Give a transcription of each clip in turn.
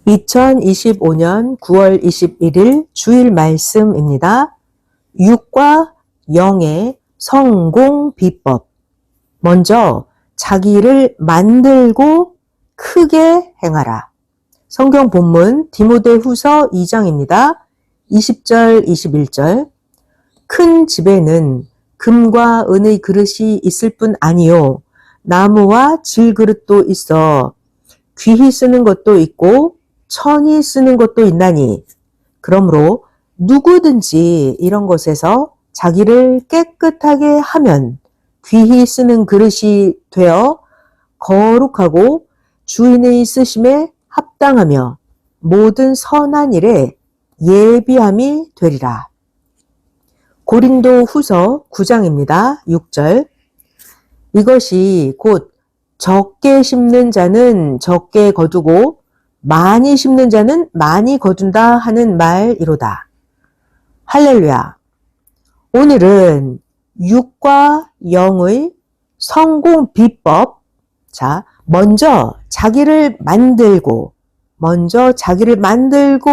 2025년 9월 21일 주일 말씀입니다. 6과 0의 성공 비법. 먼저 자기를 만들고 크게 행하라. 성경 본문 디모데후서 2장입니다. 20절 21절. 큰 집에는 금과 은의 그릇이 있을 뿐 아니요 나무와 질그릇도 있어 귀히 쓰는 것도 있고 천히 쓰는 것도 있나니 그러므로 누구든지 이런 것에서 자기를 깨끗하게 하면 귀히 쓰는 그릇이 되어 거룩하고 주인의 쓰심에 합당하며 모든 선한 일에 예비함이 되리라. 고린도 후서 9장입니다. 6절. 이것이 곧 적게 심는 자는 적게 거두고 많이 심는 자는 많이 거둔다 하는 말이로다. 할렐루야. 오늘은 6과 0의 성공 비법. 자, 먼저 자기를 만들고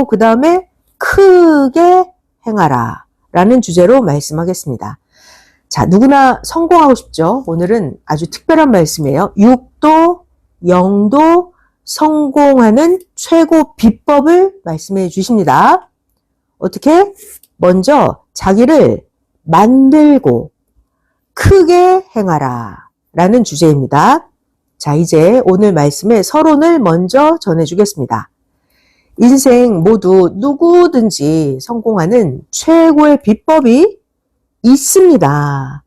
그 다음에 크게 행하라 라는 주제로 말씀하겠습니다. 자, 누구나 성공하고 싶죠? 오늘은 아주 특별한 말씀이에요. 6도 0도 성공하는 최고 비법을 말씀해 주십니다. 어떻게? 먼저 자기를 만들고 크게 행하라 라는 주제입니다. 자, 이제 오늘 말씀의 서론을 먼저 전해주겠습니다. 인생 모두 누구든지 성공하는 최고의 비법이 있습니다.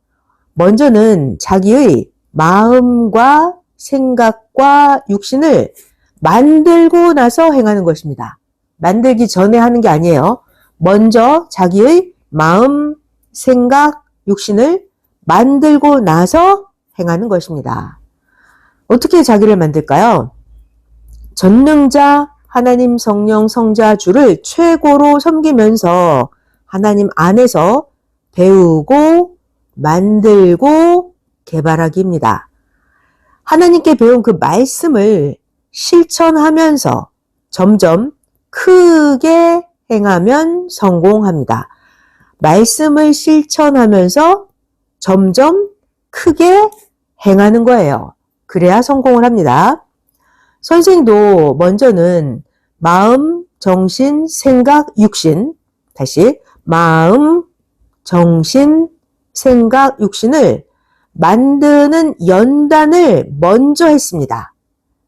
먼저는 자기의 마음과 생각과 육신을 만들고 나서 행하는 것입니다. 만들기 전에 하는 게 아니에요. 먼저 자기의 마음, 생각, 육신을 만들고 나서 행하는 것입니다. 어떻게 자기를 만들까요? 전능자 하나님 성령 성자 주를 최고로 섬기면서 하나님 안에서 배우고 만들고 개발하기입니다. 하나님께 배운 그 말씀을 실천하면서 점점 크게 행하면 성공합니다. 말씀을 실천하면서 점점 크게 행하는 거예요. 그래야 성공을 합니다. 선생도 먼저는 마음, 정신, 생각, 육신, 다시 마음, 정신, 생각, 육신을 만드는 연단을 먼저 했습니다.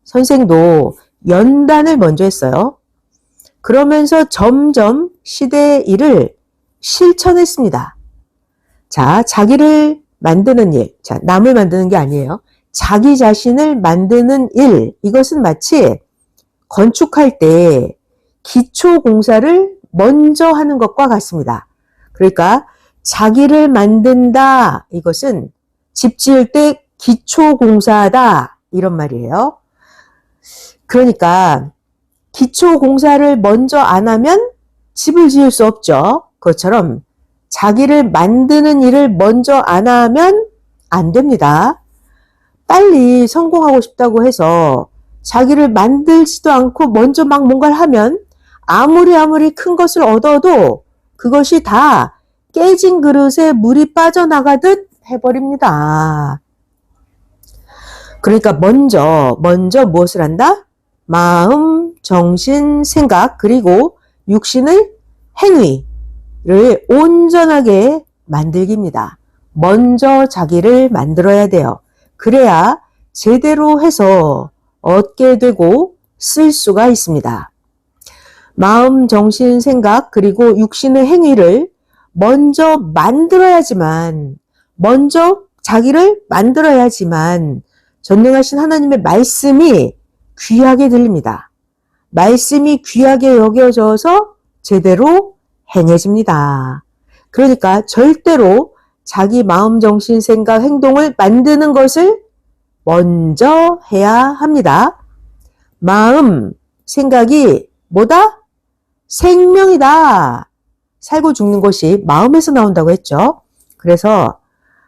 선생도 연단을 먼저 했어요. 그러면서 점점 시대의 일을 실천했습니다. 자, 자기를 만드는 일, 자, 남을 만드는 게 아니에요. 자기 자신을 만드는 일, 이것은 마치 건축할 때 기초 공사를 먼저 하는 것과 같습니다. 그러니까 자기를 만든다, 이것은 집 지을 때 기초 공사다, 이런 말이에요. 그러니까 기초 공사를 먼저 안 하면 집을 지을 수 없죠. 그것처럼 자기를 만드는 일을 먼저 안 하면 안 됩니다. 빨리 성공하고 싶다고 해서 자기를 만들지도 않고 먼저 막 뭔가를 하면 아무리 큰 것을 얻어도 그것이 다 깨진 그릇에 물이 빠져나가듯 해버립니다. 그러니까 먼저 무엇을 한다? 마음, 정신, 생각, 그리고 육신의 행위를 온전하게 만들기입니다. 먼저 자기를 만들어야 돼요. 그래야 제대로 해서 얻게 되고 쓸 수가 있습니다. 마음, 정신, 생각, 그리고 육신의 행위를 먼저 자기를 만들어야지만 전능하신 하나님의 말씀이 귀하게 들립니다. 말씀이 귀하게 여겨져서 제대로 행해집니다. 그러니까 절대로 자기 마음, 정신, 생각, 행동을 만드는 것을 먼저 해야 합니다. 마음, 생각이 뭐다? 생명이다. 살고 죽는 것이 마음에서 나온다고 했죠. 그래서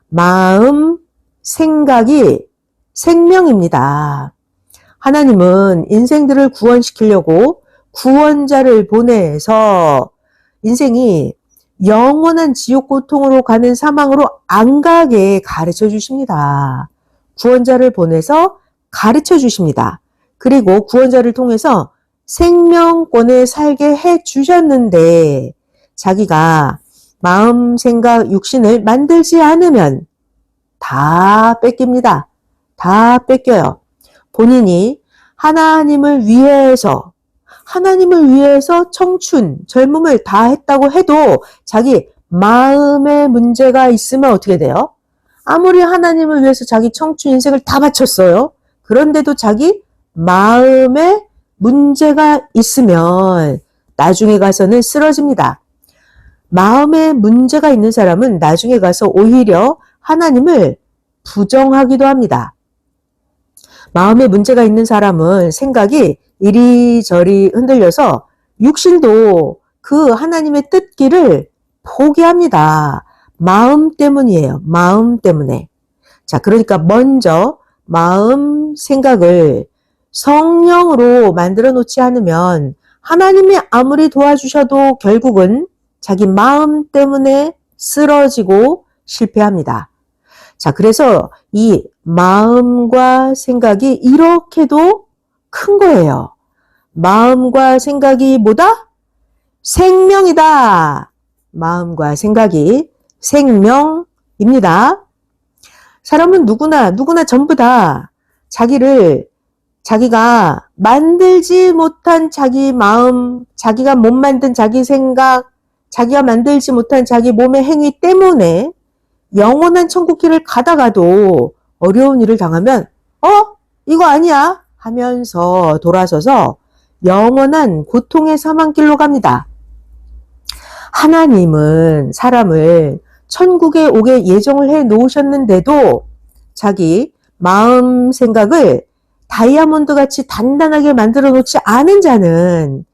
마음, 생각이 생명입니다. 하나님은 인생들을 구원시키려고 구원자를 보내서 인생이 영원한 지옥 고통으로 가는 사망으로 안 가게 가르쳐 주십니다. 구원자를 보내서 가르쳐 주십니다. 그리고 구원자를 통해서 생명권을 살게 해 주셨는데 자기가 마음, 생각, 육신을 만들지 않으면 다 뺏깁니다. 다 뺏겨요. 본인이 하나님을 위해서 청춘, 젊음을 다 했다고 해도 자기 마음에 문제가 있으면 어떻게 돼요? 아무리 하나님을 위해서 자기 청춘 인생을 다 바쳤어요. 그런데도 자기 마음에 문제가 있으면 나중에 가서는 쓰러집니다. 마음에 문제가 있는 사람은 나중에 가서 오히려 하나님을 부정하기도 합니다. 마음에 문제가 있는 사람은 생각이 이리저리 흔들려서 육신도 그 하나님의 뜻길을 포기합니다. 마음 때문이에요. 마음 때문에. 자, 그러니까 먼저 마음, 생각을 성령으로 만들어 놓지 않으면 하나님이 아무리 도와주셔도 결국은 자기 마음 때문에 쓰러지고 실패합니다. 자, 그래서 이 마음과 생각이 이렇게도 큰 거예요. 마음과 생각이 뭐다? 생명이다. 마음과 생각이 생명입니다. 사람은 누구나 전부 다 자기가 만들지 못한 자기 마음, 자기가 못 만든 자기 생각, 자기가 만들지 못한 자기 몸의 행위 때문에 영원한 천국 길을 가다가도 어려운 일을 당하면 이거 아니야 하면서 돌아서서 영원한 고통의 사망길로 갑니다. 하나님은 사람을 천국에 오게 예정을 해 놓으셨는데도 자기 마음 생각을 다이아몬드 같이 단단하게 만들어 놓지 않은 자는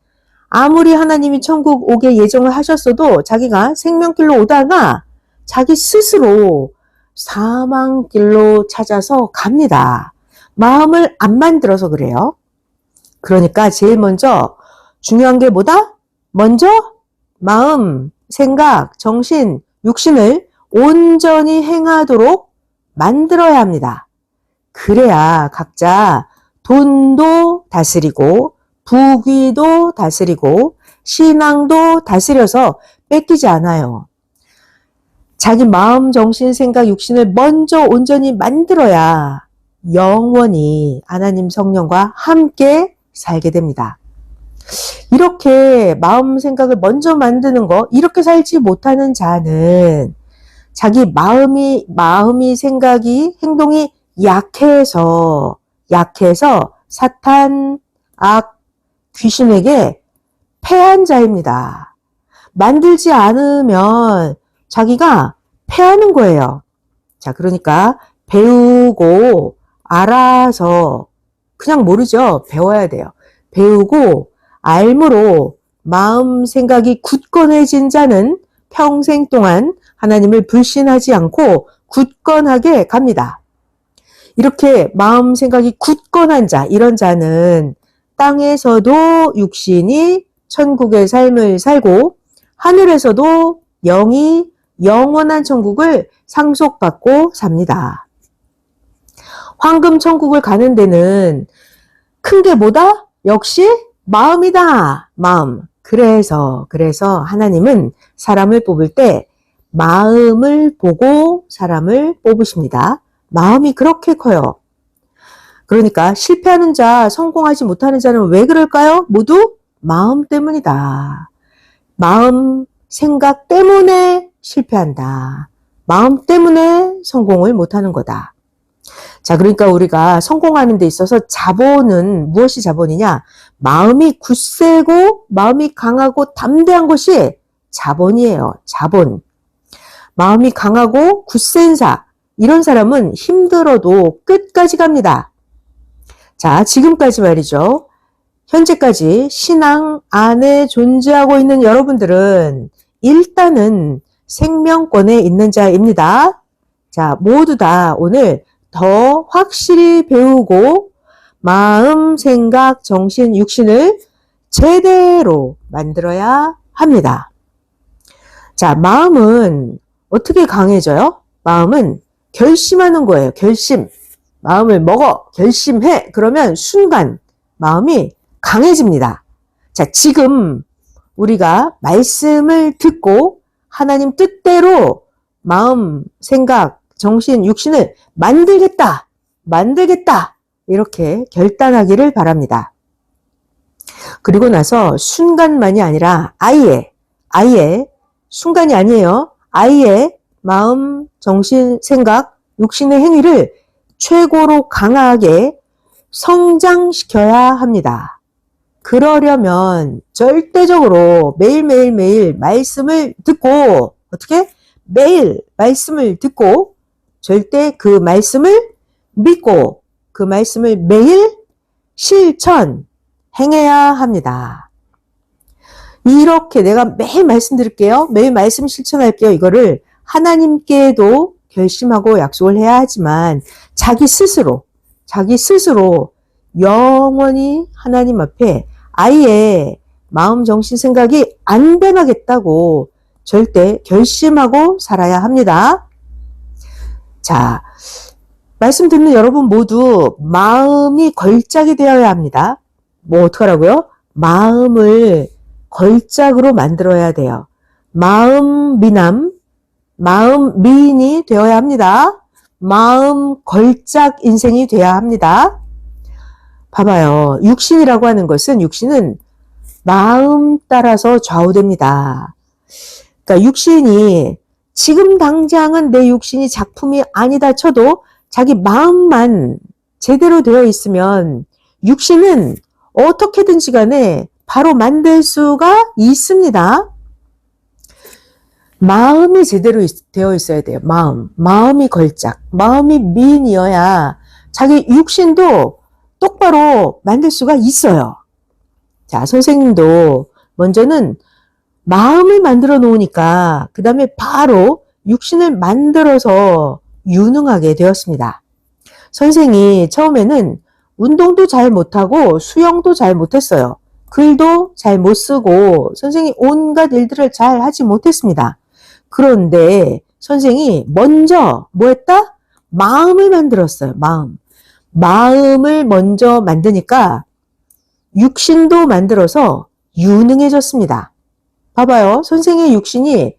아무리 하나님이 천국 오게 예정을 하셨어도 자기가 생명길로 오다가 자기 스스로 사망길로 찾아서 갑니다. 마음을 안 만들어서 그래요. 그러니까 제일 먼저 중요한 게 뭐다? 먼저 마음, 생각, 정신, 육신을 온전히 행하도록 만들어야 합니다. 그래야 각자 돈도 다스리고 부귀도 다스리고 신앙도 다스려서 뺏기지 않아요. 자기 마음, 정신, 생각, 육신을 먼저 온전히 만들어야 영원히 하나님 성령과 함께 살게 됩니다. 이렇게 마음, 생각을 먼저 만드는 거, 이렇게 살지 못하는 자는 자기 마음이, 생각이, 행동이 약해서 사탄, 악, 귀신에게 패한 자입니다. 만들지 않으면 자기가 패하는 거예요. 자, 그러니까 배우고 알아서 그냥 모르죠. 배워야 돼요. 배우고 알므로 마음 생각이 굳건해진 자는 평생 동안 하나님을 불신하지 않고 굳건하게 갑니다. 이렇게 마음 생각이 굳건한 자, 이런 자는 땅에서도 육신이 천국의 삶을 살고 하늘에서도 영이 영원한 천국을 상속받고 삽니다. 황금 천국을 가는 데는 큰 게 뭐다? 역시 마음이다. 마음. 그래서 하나님은 사람을 뽑을 때 마음을 보고 사람을 뽑으십니다. 마음이 그렇게 커요. 그러니까 실패하는 자, 성공하지 못하는 자는 왜 그럴까요? 모두 마음 때문이다. 마음, 생각 때문에 실패한다. 마음 때문에 성공을 못하는 거다. 자, 그러니까 우리가 성공하는 데 있어서 자본은 무엇이 자본이냐? 마음이 굳세고 마음이 강하고 담대한 것이 자본이에요. 자본. 마음이 강하고 굳센 자, 이런 사람은 힘들어도 끝까지 갑니다. 자, 지금까지 말이죠. 현재까지 신앙 안에 존재하고 있는 여러분들은 일단은 생명권에 있는 자입니다. 자, 모두 다 오늘 더 확실히 배우고 마음, 생각, 정신, 육신을 제대로 만들어야 합니다. 자, 마음은 어떻게 강해져요? 마음은 결심하는 거예요. 결심. 마음을 먹어. 결심해. 그러면 순간 마음이 강해집니다. 자, 지금 우리가 말씀을 듣고 하나님 뜻대로 마음, 생각, 정신, 육신을 만들겠다. 이렇게 결단하기를 바랍니다. 그리고 나서 순간만이 아니라 아예 순간이 아니에요. 아예 마음, 정신, 생각, 육신의 행위를 최고로 강하게 성장시켜야 합니다. 그러려면 절대적으로 매일 말씀을 듣고 어떻게? 매일 말씀을 듣고 절대 그 말씀을 믿고 그 말씀을 매일 실천 행해야 합니다. 이렇게 내가 매일 말씀드릴게요. 매일 말씀 실천할게요. 이거를 하나님께도 결심하고 약속을 해야 하지만 자기 스스로 영원히 하나님 앞에 아예 마음, 정신, 생각이 안 변하겠다고 절대 결심하고 살아야 합니다. 자, 말씀 듣는 여러분 모두 마음이 걸작이 되어야 합니다. 뭐 어떡하라고요? 마음을 걸작으로 만들어야 돼요. 마음 미남, 마음 미인이 되어야 합니다. 마음 걸작 인생이 되어야 합니다. 봐봐요. 육신이라고 하는 것은 육신은 마음 따라서 좌우됩니다. 그러니까 육신이 지금 당장은 내 육신이 작품이 아니다 쳐도 자기 마음만 제대로 되어 있으면 육신은 어떻게든지 간에 바로 만들 수가 있습니다. 마음이 제대로 되어 있어야 돼요. 마음이 걸작, 마음이 미인이어야 자기 육신도 똑바로 만들 수가 있어요. 자, 선생님도 먼저는 마음을 만들어 놓으니까 그 다음에 바로 육신을 만들어서 유능하게 되었습니다. 선생이 처음에는 운동도 잘 못하고 수영도 잘 못했어요. 글도 잘 못 쓰고 선생이 온갖 일들을 잘 하지 못했습니다. 그런데 선생이 먼저 뭐 했다? 마음을 만들었어요. 마음을 먼저 만드니까 육신도 만들어서 유능해졌습니다. 봐봐요. 선생의 육신이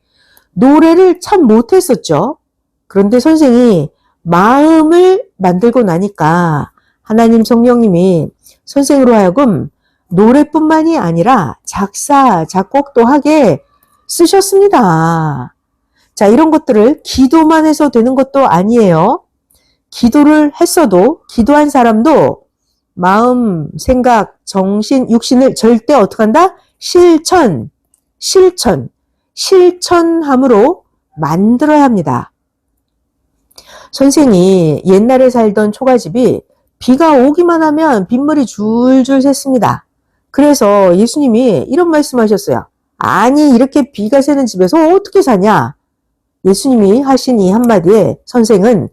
노래를 참 못했었죠. 그런데 선생이 마음을 만들고 나니까 하나님 성령님이 선생으로 하여금 노래뿐만이 아니라 작사, 작곡도 하게 쓰셨습니다. 자, 이런 것들을 기도만 해서 되는 것도 아니에요. 기도를 했어도 기도한 사람도 마음, 생각, 정신, 육신을 절대 어떻게 한다? 실천함으로 만들어야 합니다. 선생이 옛날에 살던 초가집이 비가 오기만 하면 빗물이 줄줄 샜습니다. 그래서 예수님이 이런 말씀하셨어요. 아니 이렇게 비가 새는 집에서 어떻게 사냐? 예수님이 하신 이 한마디에 선생은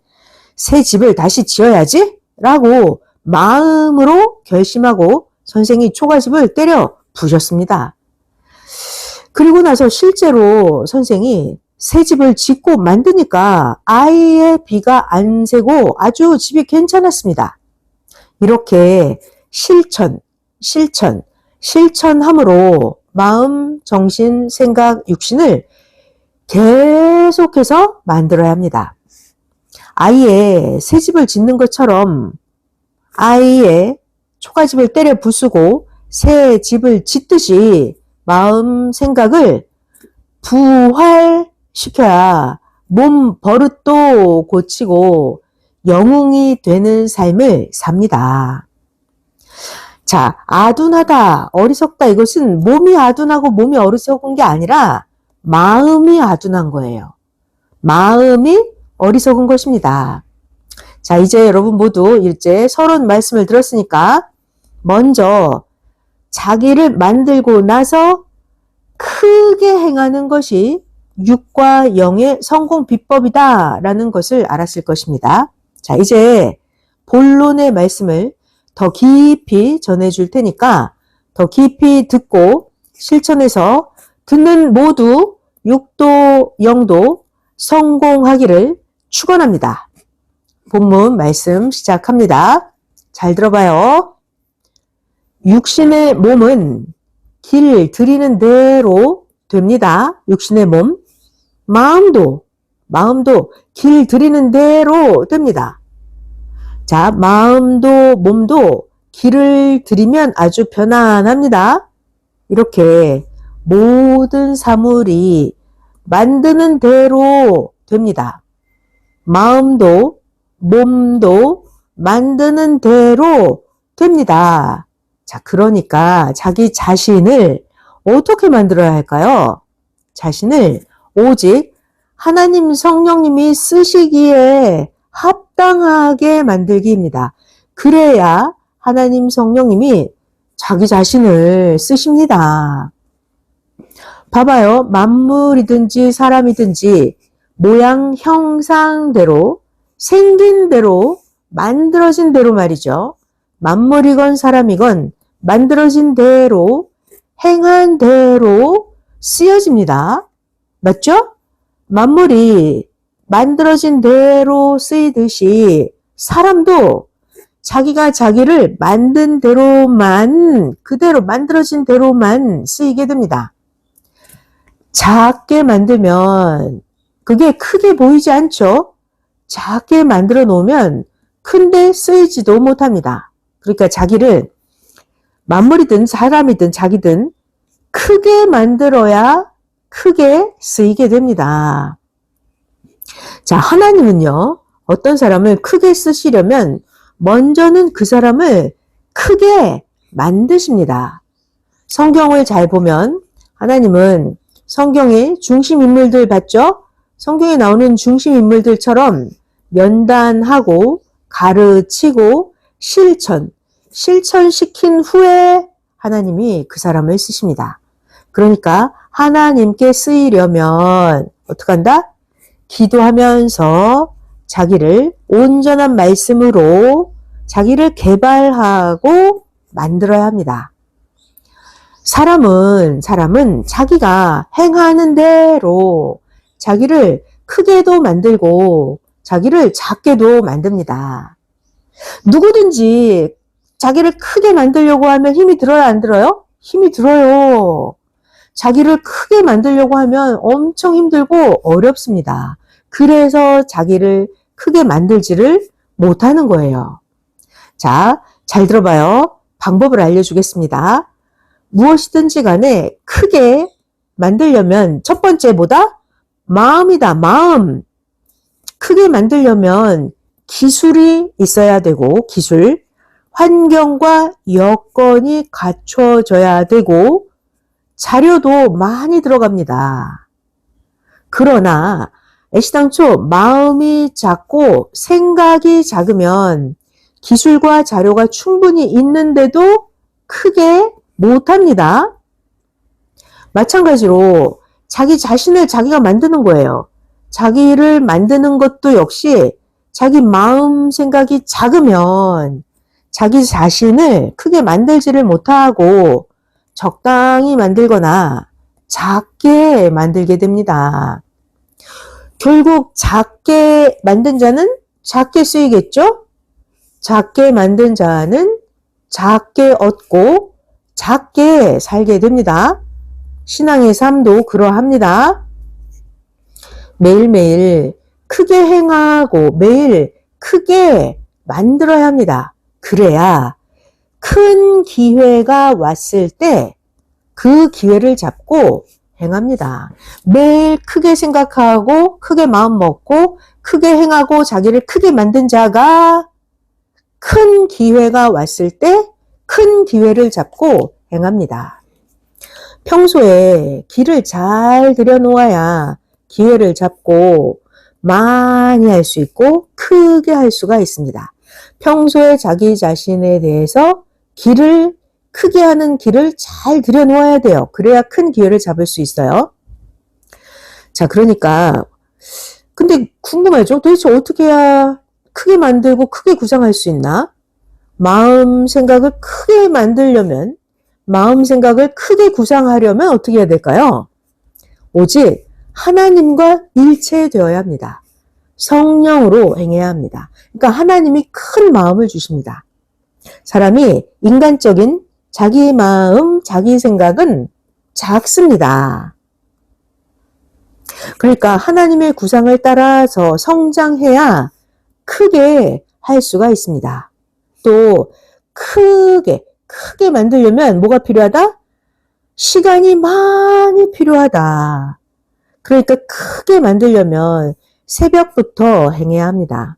새 집을 다시 지어야지? 라고 마음으로 결심하고 선생이 초가집을 때려 부셨습니다. 그리고 나서 실제로 선생이 새 집을 짓고 만드니까 아예 비가 안 새고 아주 집이 괜찮았습니다. 이렇게 실천함으로 마음, 정신, 생각, 육신을 계속해서 만들어야 합니다. 아예 새 집을 짓는 것처럼 아예 초가집을 때려 부수고 새 집을 짓듯이 마음, 생각을 부활시켜야 몸 버릇도 고치고 영웅이 되는 삶을 삽니다. 자, 아둔하다, 어리석다 이것은 몸이 아둔하고 몸이 어리석은 게 아니라 마음이 아둔한 거예요. 마음이 어리석은 것입니다. 자, 이제 여러분 모두 이제 서론 말씀을 들었으니까 먼저 자기를 만들고 나서 크게 행하는 것이 육과 영의 성공 비법이다라는 것을 알았을 것입니다. 자, 이제 본론의 말씀을 더 깊이 전해줄 테니까 더 깊이 듣고 실천해서 듣는 모두 6도, 영도 성공하기를 축원합니다. 본문 말씀 시작합니다. 잘 들어봐요. 육신의 몸은 길 들이는 대로 됩니다. 육신의 몸. 마음도 길 들이는 대로 됩니다. 자, 마음도 몸도 길을 들이면 아주 편안합니다. 이렇게 모든 사물이 만드는 대로 됩니다. 마음도 몸도 만드는 대로 됩니다. 자, 그러니까 자기 자신을 어떻게 만들어야 할까요? 자신을 오직 하나님 성령님이 쓰시기에 합당하게 만들기입니다. 그래야 하나님 성령님이 자기 자신을 쓰십니다. 봐봐요. 만물이든지 사람이든지 모양 형상대로 생긴 대로 만들어진 대로 말이죠. 만물이건 사람이건 만들어진 대로 행한 대로 쓰여집니다. 맞죠? 만물이 만들어진 대로 쓰이듯이 사람도 자기가 자기를 만든 대로만 그대로 만들어진 대로만 쓰이게 됩니다. 작게 만들면 그게 크게 보이지 않죠? 작게 만들어 놓으면 큰데 쓰이지도 못합니다. 그러니까 자기를 만물이든 사람이든 자기든 크게 만들어야 크게 쓰이게 됩니다. 자, 하나님은요, 어떤 사람을 크게 쓰시려면 먼저는 그 사람을 크게 만드십니다. 성경을 잘 보면 하나님은 성경의 중심 인물들 봤죠? 성경에 나오는 중심 인물들처럼 연단하고 가르치고 실천시킨 후에 하나님이 그 사람을 쓰십니다. 그러니까 하나님께 쓰이려면 어떻게 한다? 기도하면서 자기를 온전한 말씀으로 자기를 개발하고 만들어야 합니다. 사람은 자기가 행하는 대로 자기를 크게도 만들고 자기를 작게도 만듭니다. 누구든지 자기를 크게 만들려고 하면 힘이 들어요, 안 들어요? 힘이 들어요. 자기를 크게 만들려고 하면 엄청 힘들고 어렵습니다. 그래서 자기를 크게 만들지를 못하는 거예요. 자, 잘 들어봐요. 방법을 알려주겠습니다. 무엇이든지 간에 크게 만들려면 첫 번째 뭐다? 마음이다. 마음. 크게 만들려면 기술이 있어야 되고 기술, 환경과 여건이 갖춰져야 되고 자료도 많이 들어갑니다. 그러나 애시당초 마음이 작고 생각이 작으면 기술과 자료가 충분히 있는데도 크게 못합니다. 마찬가지로 자기 자신을 자기가 만드는 거예요. 자기를 만드는 것도 역시 자기 마음 생각이 작으면 자기 자신을 크게 만들지를 못하고 적당히 만들거나 작게 만들게 됩니다. 결국 작게 만든 자는 작게 쓰이겠죠? 작게 만든 자는 작게 얻고 작게 살게 됩니다. 신앙의 삶도 그러합니다. 매일매일 크게 행하고 매일 크게 만들어야 합니다. 그래야 큰 기회가 왔을 때 그 기회를 잡고 행합니다. 매일 크게 생각하고 크게 마음 먹고 크게 행하고 자기를 크게 만든 자가 큰 기회가 왔을 때 큰 기회를 잡고 행합니다. 평소에 길을 잘 들여놓아야 기회를 잡고 많이 할 수 있고 크게 할 수가 있습니다. 평소에 자기 자신에 대해서 길을 크게 하는 길을 잘 들여놓아야 돼요. 그래야 큰 기회를 잡을 수 있어요. 자, 그러니까 근데 궁금하죠? 도대체 어떻게 해야 크게 만들고 크게 구상할 수 있나? 마음 생각을 크게 만들려면 마음 생각을 크게 구상하려면 어떻게 해야 될까요? 오직 하나님과 일체되어야 합니다. 성령으로 행해야 합니다. 그러니까 하나님이 큰 마음을 주십니다. 사람이 인간적인 자기 마음, 자기 생각은 작습니다. 그러니까 하나님의 구상을 따라서 성장해야 크게 할 수가 있습니다. 또 크게 만들려면 뭐가 필요하다? 시간이 많이 필요하다. 그러니까 크게 만들려면 새벽부터 행해야 합니다.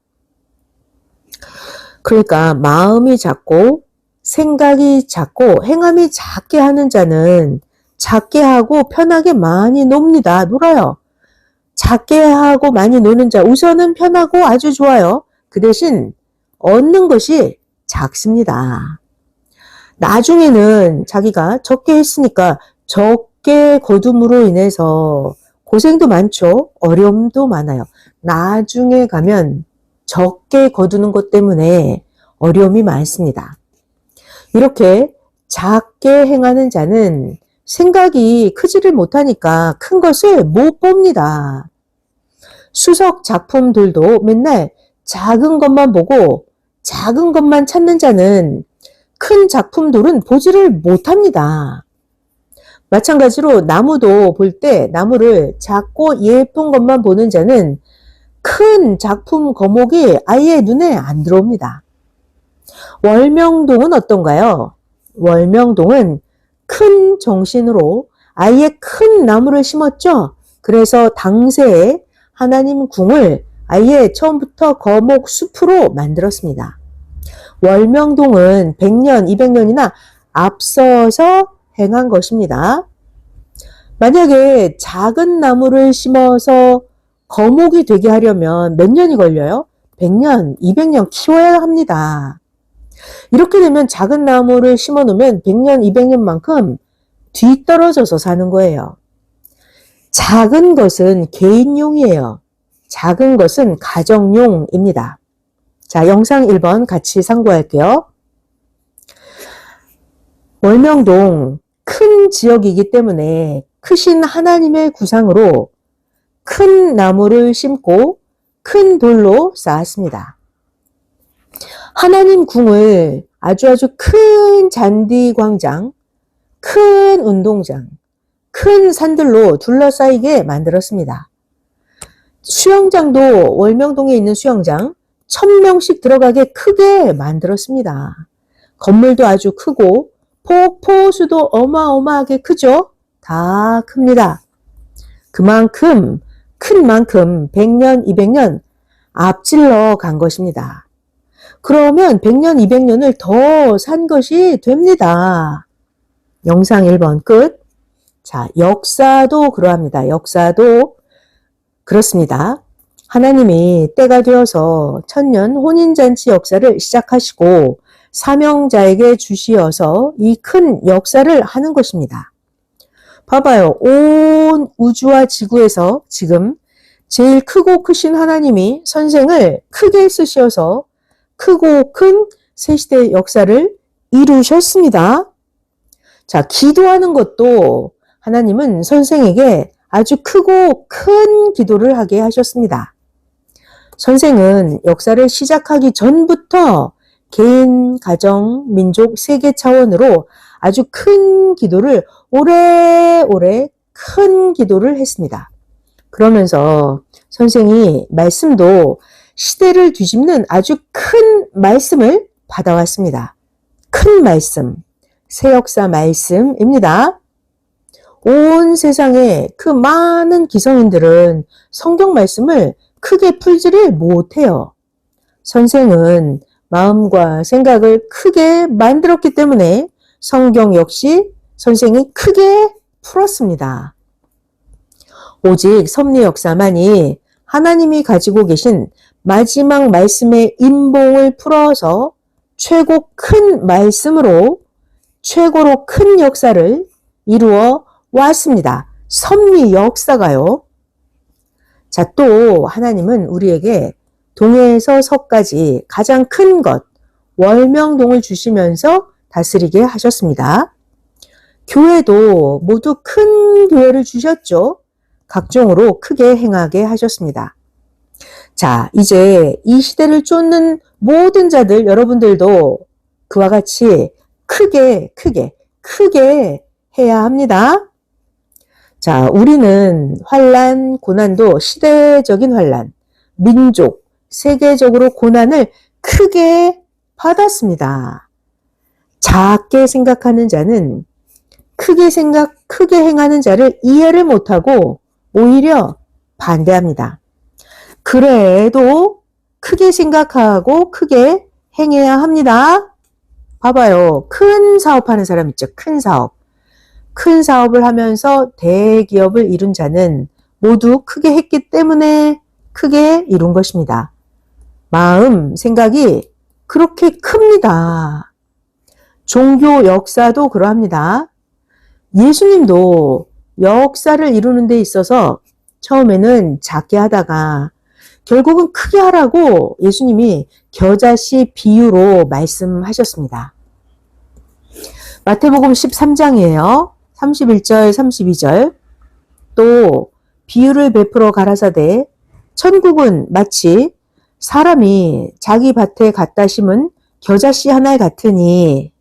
그러니까 마음이 작고 생각이 작고 행함이 작게 하는 자는 작게 하고 편하게 많이 놀아요. 작게 하고 많이 노는 자 우선은 편하고 아주 좋아요. 그 대신 얻는 것이 작습니다. 나중에는 자기가 적게 했으니까 적게 거둠으로 인해서 고생도 많죠. 어려움도 많아요. 나중에 가면 적게 거두는 것 때문에 어려움이 많습니다. 이렇게 작게 행하는 자는 생각이 크지를 못하니까 큰 것을 못 봅니다. 수석 작품들도 맨날 작은 것만 보고 작은 것만 찾는 자는 큰 작품들은 보지를 못합니다. 마찬가지로 나무도 볼 때 나무를 작고 예쁜 것만 보는 자는 큰 작품 거목이 아예 눈에 안 들어옵니다. 월명동은 어떤가요? 월명동은 큰 정신으로 아예 큰 나무를 심었죠. 그래서 당시에 하나님 궁을 아예 처음부터 거목 숲으로 만들었습니다. 월명동은 100년, 200년이나 앞서서 행한 것입니다. 만약에 작은 나무를 심어서 거목이 되게 하려면 몇 년이 걸려요? 100년, 200년 키워야 합니다. 이렇게 되면 작은 나무를 심어 놓으면 100년, 200년만큼 뒤떨어져서 사는 거예요. 작은 것은 개인용이에요. 작은 것은 가정용입니다. 자, 영상 1번 같이 상고할게요. 월명동 큰 지역이기 때문에 크신 하나님의 구상으로 큰 나무를 심고 큰 돌로 쌓았습니다. 하나님 궁을 아주 큰 잔디 광장, 큰 운동장, 큰 산들로 둘러싸이게 만들었습니다. 수영장도 월명동에 있는 수영장 1000명씩 들어가게 크게 만들었습니다. 건물도 아주 크고 폭포수도 어마어마하게 크죠? 다 큽니다. 그만큼 큰 만큼 100년, 200년 앞질러 간 것입니다. 그러면 100년, 200년을 더 산 것이 됩니다. 영상 1번 끝. 자, 역사도 그러합니다. 역사도 그렇습니다. 하나님이 때가 되어서 천년 혼인잔치 역사를 시작하시고 사명자에게 주시어서 이 큰 역사를 하는 것입니다. 봐봐요. 온 우주와 지구에서 지금 제일 크고 크신 하나님이 선생을 크게 쓰셔서 크고 큰 새시대 역사를 이루셨습니다. 자, 기도하는 것도 하나님은 선생에게 아주 크고 큰 기도를 하게 하셨습니다. 선생은 역사를 시작하기 전부터 개인, 가정, 민족, 세계 차원으로 아주 큰 기도를 오래오래 큰 기도를 했습니다. 그러면서 선생이 말씀도 시대를 뒤집는 아주 큰 말씀을 받아왔습니다. 큰 말씀, 새 역사 말씀입니다. 온 세상에 그 많은 기성인들은 성경 말씀을 크게 풀지를 못해요. 선생은 마음과 생각을 크게 만들었기 때문에 성경 역시 선생이 크게 풀었습니다. 오직 섭리 역사만이 하나님이 가지고 계신 마지막 말씀의 인봉을 풀어서 최고 큰 말씀으로 최고로 큰 역사를 이루어 왔습니다. 섭리 역사가요. 자, 또 하나님은 우리에게 동에서 서까지 가장 큰 것, 월명동을 주시면서 다스리게 하셨습니다. 교회도 모두 큰 교회를 주셨죠. 각종으로 크게 행하게 하셨습니다. 자, 이제 이 시대를 쫓는 모든 자들, 여러분들도 그와 같이 크게 해야 합니다. 자, 우리는 환난, 고난도 시대적인 환난, 민족, 세계적으로 고난을 크게 받았습니다. 작게 생각하는 자는 크게 행하는 자를 이해를 못하고 오히려 반대합니다. 그래도 크게 생각하고 크게 행해야 합니다. 봐봐요. 큰 사업하는 사람 있죠. 큰 사업. 큰 사업을 하면서 대기업을 이룬 자는 모두 크게 했기 때문에 크게 이룬 것입니다. 마음, 생각이 그렇게 큽니다. 종교 역사도 그러합니다. 예수님도 역사를 이루는 데 있어서 처음에는 작게 하다가 결국은 크게 하라고 예수님이 겨자씨 비유로 말씀하셨습니다. 마태복음 13장이에요. 31절, 32절. 또 비유를 베풀어 가라사대 천국은 마치 사람이 자기 밭에 갖다 심은 겨자씨 하나 같으니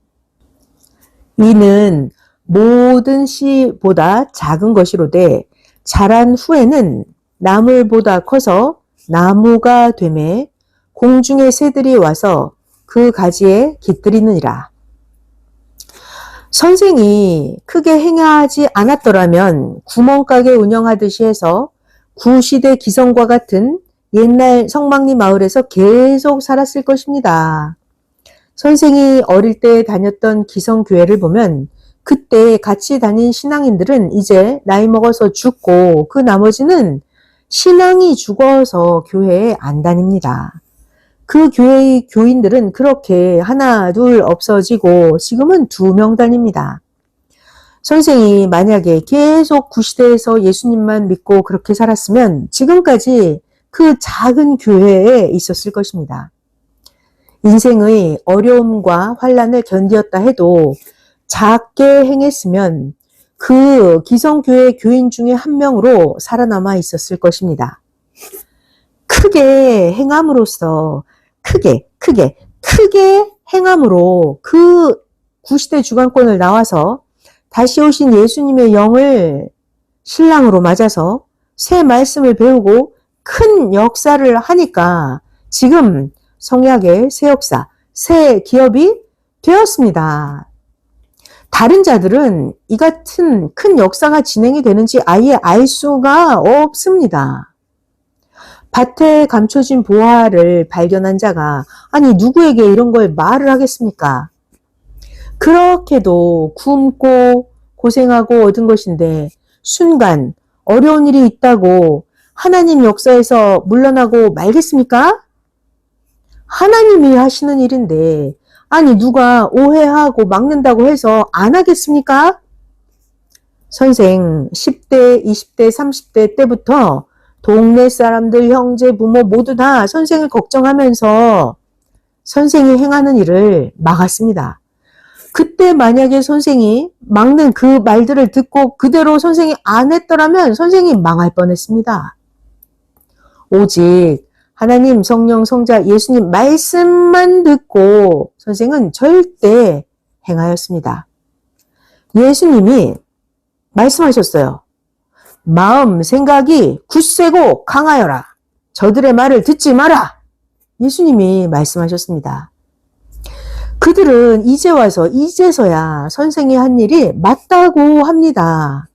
이는 모든 씨보다 작은 것이로되 자란 후에는 나물보다 커서 나무가 되매 공중의 새들이 와서 그 가지에 깃들이느니라. 선생이 크게 행하지 않았더라면 구멍가게 운영하듯이 해서 구시대 기성과 같은 옛날 성막리 마을에서 계속 살았을 것입니다. 선생이 어릴 때 다녔던 기성교회를 보면 그때 같이 다닌 신앙인들은 이제 나이 먹어서 죽고 그 나머지는 신앙이 죽어서 교회에 안 다닙니다. 그 교회의 교인들은 그렇게 하나 둘 없어지고 지금은 2명 다닙니다. 선생이 만약에 계속 구시대에서 예수님만 믿고 그렇게 살았으면 지금까지 그 작은 교회에 있었을 것입니다. 인생의 어려움과 환난을 견디었다 해도 작게 행했으면 그 기성교회 교인 중에 한 명으로 살아남아 있었을 것입니다. 크게 행함으로써 크게 행함으로 그 구시대 주관권을 나와서 다시 오신 예수님의 영을 신랑으로 맞아서 새 말씀을 배우고 큰 역사를 하니까 지금 성약의 새 역사, 새 기업이 되었습니다. 다른 자들은 이 같은 큰 역사가 진행이 되는지 아예 알 수가 없습니다. 밭에 감춰진 보화를 발견한 자가 아니 누구에게 이런 걸 말을 하겠습니까? 그렇게도 굶고 고생하고 얻은 것인데 순간 어려운 일이 있다고 하나님 역사에서 물러나고 말겠습니까? 하나님이 하시는 일인데 아니 누가 오해하고 막는다고 해서 안 하겠습니까? 선생 10대, 20대, 30대 때부터 동네 사람들, 형제, 부모 모두 다 선생을 걱정하면서 선생이 행하는 일을 막았습니다. 그때 만약에 선생이 막는 그 말들을 듣고 그대로 선생이 안 했더라면 선생이 망할 뻔했습니다. 오직 하나님, 성령, 성자, 예수님 말씀만 듣고 선생은 절대 행하였습니다. 예수님이 말씀하셨어요. 마음, 생각이 굳세고 강하여라. 저들의 말을 듣지 마라. 예수님이 말씀하셨습니다. 그들은 이제 와서 이제서야 선생이 한 일이 맞다고 합니다.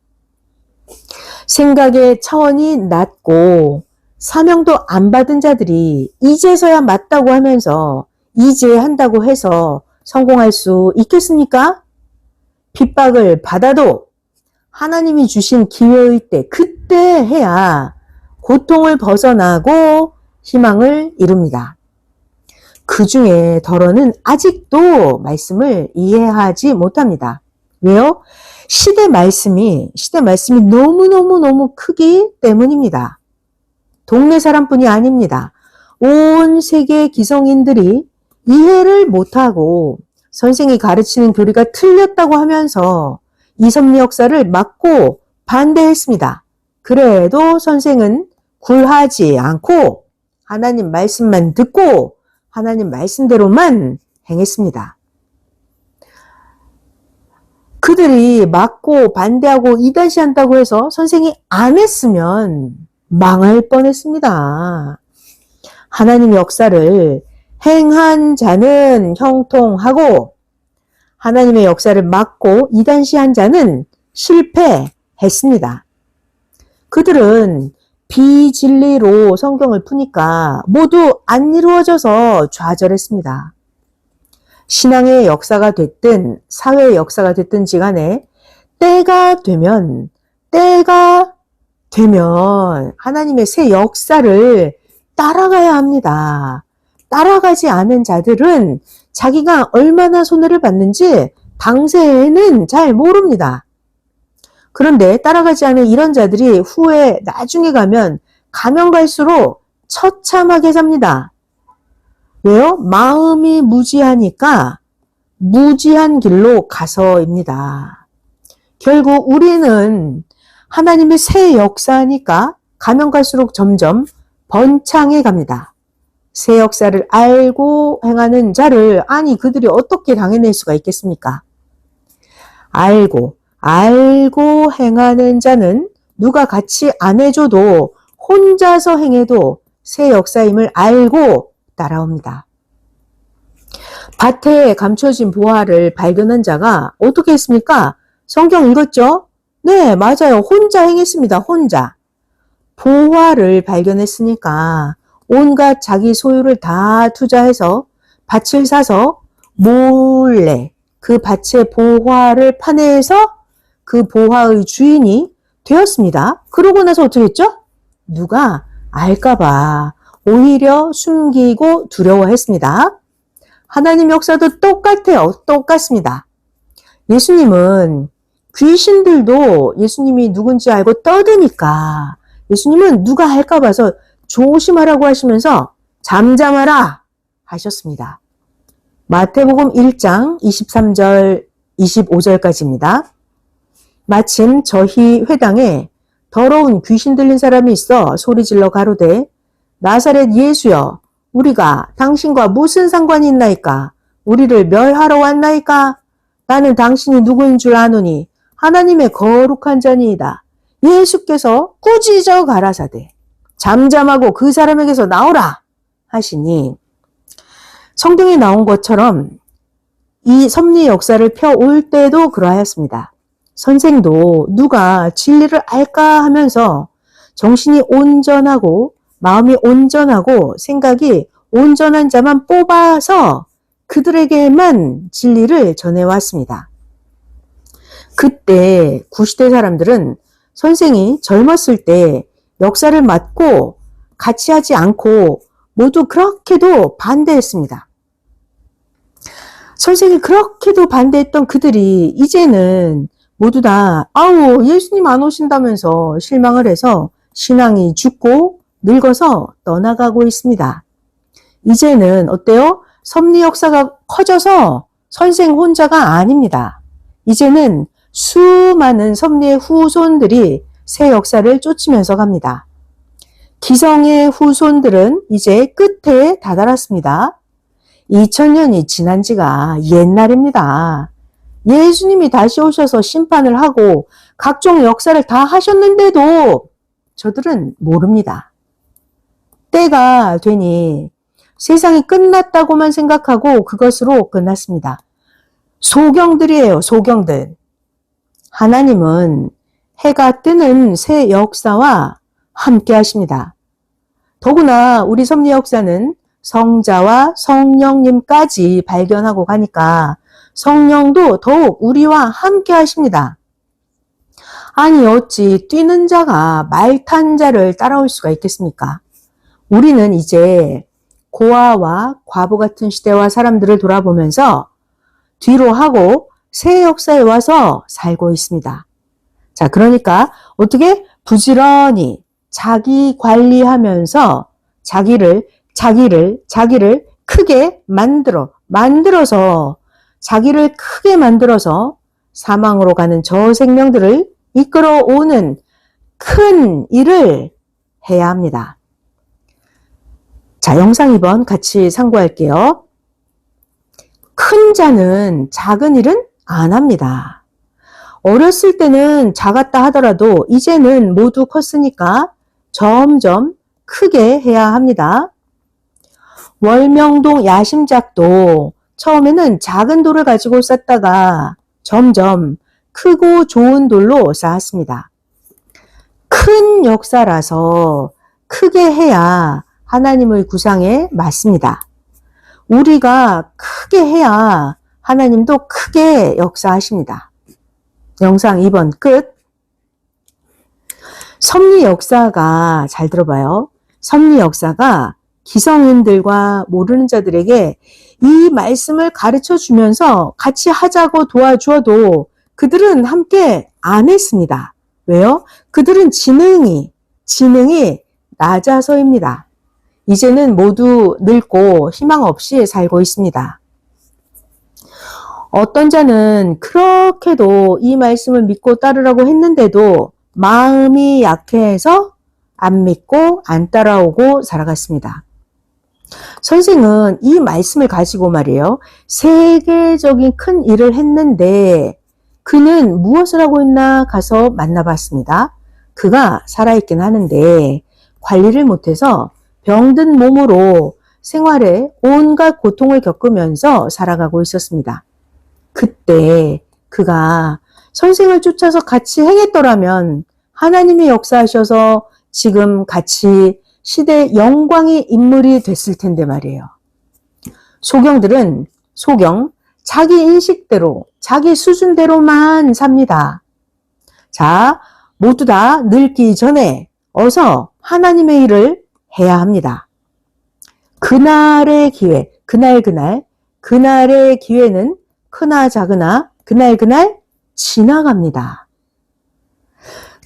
생각의 차원이 낮고 사명도 안 받은 자들이 이제서야 맞다고 하면서 이제 한다고 해서 성공할 수 있겠습니까? 핍박을 받아도 하나님이 주신 기회의 때 그때 해야 고통을 벗어나고 희망을 이룹니다. 그 중에 덜어는 아직도 말씀을 이해하지 못합니다. 왜요? 시대 말씀이 너무너무 크기 때문입니다. 동네 사람뿐이 아닙니다. 온 세계 기성인들이 이해를 못하고 선생이 가르치는 교리가 틀렸다고 하면서 이 섭리 역사를 막고 반대했습니다. 그래도 선생은 굴하지 않고 하나님 말씀만 듣고 하나님 말씀대로만 행했습니다. 그들이 막고 반대하고 이단시한다고 해서 선생이 안 했으면 망할 뻔했습니다. 하나님의 역사를 행한 자는 형통하고 하나님의 역사를 막고 이단시한 자는 실패했습니다. 그들은 비진리로 성경을 푸니까 모두 안 이루어져서 좌절했습니다. 신앙의 역사가 됐든 사회의 역사가 됐든지 간에 때가 되면 하나님의 새 역사를 따라가야 합니다. 따라가지 않은 자들은 자기가 얼마나 손해를 받는지 당시에는 잘 모릅니다. 그런데 따라가지 않은 이런 자들이 후에 나중에 가면 갈수록 처참하게 삽니다. 왜요? 마음이 무지하니까 무지한 길로 가서입니다. 결국 우리는 하나님의 새 역사니까 가면 갈수록 점점 번창해 갑니다. 새 역사를 알고 행하는 자를 그들이 어떻게 당해낼 수가 있겠습니까? 알고 행하는 자는 누가 같이 안 해줘도 혼자서 행해도 새 역사임을 알고 따라옵니다. 밭에 감춰진 보화를 발견한 자가 어떻게 했습니까? 성경 읽었죠? 네, 맞아요. 혼자 행했습니다. 혼자. 보화를 발견했으니까 온갖 자기 소유를 다 투자해서 밭을 사서 몰래 그 밭의 보화를 파내서 그 보화의 주인이 되었습니다. 그러고 나서 어떻게 했죠? 누가 알까봐 오히려 숨기고 두려워했습니다. 하나님 역사도 똑같아요. 똑같습니다. 예수님은 귀신들도 예수님이 누군지 알고 떠드니까 예수님은 누가 할까 봐서 조심하라고 하시면서 잠잠하라 하셨습니다. 마태복음 1장 23절 25절까지입니다. 마침 저희 회당에 더러운 귀신 들린 사람이 있어 소리질러 가로되 나사렛 예수여 우리가 당신과 무슨 상관이 있나이까? 우리를 멸하러 왔나이까? 나는 당신이 누구인 줄 아노니 하나님의 거룩한 자니이다. 예수께서 꾸짖어 가라사대 잠잠하고 그 사람에게서 나오라 하시니 성경에 나온 것처럼 이 섭리 역사를 펴올 때도 그러하였습니다. 선생도 누가 진리를 알까 하면서 정신이 온전하고 마음이 온전하고 생각이 온전한 자만 뽑아서 그들에게만 진리를 전해왔습니다. 그때 구시대 사람들은 선생이 젊었을 때 역사를 맡고 같이 하지 않고 모두 그렇게도 반대했습니다. 선생이 그렇게도 반대했던 그들이 이제는 모두 다 예수님 안 오신다면서 실망을 해서 신앙이 죽고 늙어서 떠나가고 있습니다. 이제는 어때요? 섭리 역사가 커져서 선생 혼자가 아닙니다. 이제는 수많은 섭리의 후손들이 새 역사를 쫓으면서 갑니다. 기성의 후손들은 이제 끝에 다다랐습니다. 2000년이 지난 지가 옛날입니다. 예수님이 다시 오셔서 심판을 하고 각종 역사를 다 하셨는데도 저들은 모릅니다. 때가 되니 세상이 끝났다고만 생각하고 그것으로 끝났습니다. 소경들이에요, 소경들. 하나님은 해가 뜨는 새 역사와 함께 하십니다. 더구나 우리 섭리 역사는 성자와 성령님까지 발견하고 가니까 성령도 더욱 우리와 함께 하십니다. 어찌 뛰는 자가 말 탄 자를 따라올 수가 있겠습니까? 우리는 이제 고아와 과부 같은 시대와 사람들을 돌아보면서 뒤로 하고 새 역사에 와서 살고 있습니다. 자, 그러니까 어떻게 부지런히 자기 관리하면서 자기를 크게 만들어서 자기를 크게 만들어서 사망으로 가는 저 생명들을 이끌어오는 큰 일을 해야 합니다. 자, 영상 2번 같이 참고할게요. 큰 자는 작은 일은 안 합니다. 어렸을 때는 작았다 하더라도 이제는 모두 컸으니까 점점 크게 해야 합니다. 월명동 야심작도 처음에는 작은 돌을 가지고 쌓다가 점점 크고 좋은 돌로 쌓았습니다. 큰 역사라서 크게 해야 하나님의 구상에 맞습니다. 우리가 크게 해야 하나님도 크게 역사하십니다. 영상 2번 끝. 섭리 역사가, 잘 들어봐요. 섭리 역사가 기성인들과 모르는 자들에게 이 말씀을 가르쳐 주면서 같이 하자고 도와주어도 그들은 함께 안 했습니다. 왜요? 그들은 지능이 낮아서입니다. 이제는 모두 늙고 희망 없이 살고 있습니다. 어떤 자는 그렇게도 이 말씀을 믿고 따르라고 했는데도 마음이 약해서 안 믿고 안 따라오고 살아갔습니다. 선생은 이 말씀을 가지고 말이에요. 세계적인 큰 일을 했는데 그는 무엇을 하고 있나 가서 만나봤습니다. 그가 살아있긴 하는데 관리를 못해서 병든 몸으로 생활에 온갖 고통을 겪으면서 살아가고 있었습니다. 그때 그가 선생을 쫓아서 같이 행했더라면 하나님이 역사하셔서 지금 같이 시대의 영광의 인물이 됐을 텐데 말이에요. 소경들은 자기 인식대로, 자기 수준대로만 삽니다. 자, 모두 다 늙기 전에 어서 하나님의 일을 해야 합니다. 그날의 기회, 그날의 기회는 크나 작으나 그날 지나갑니다.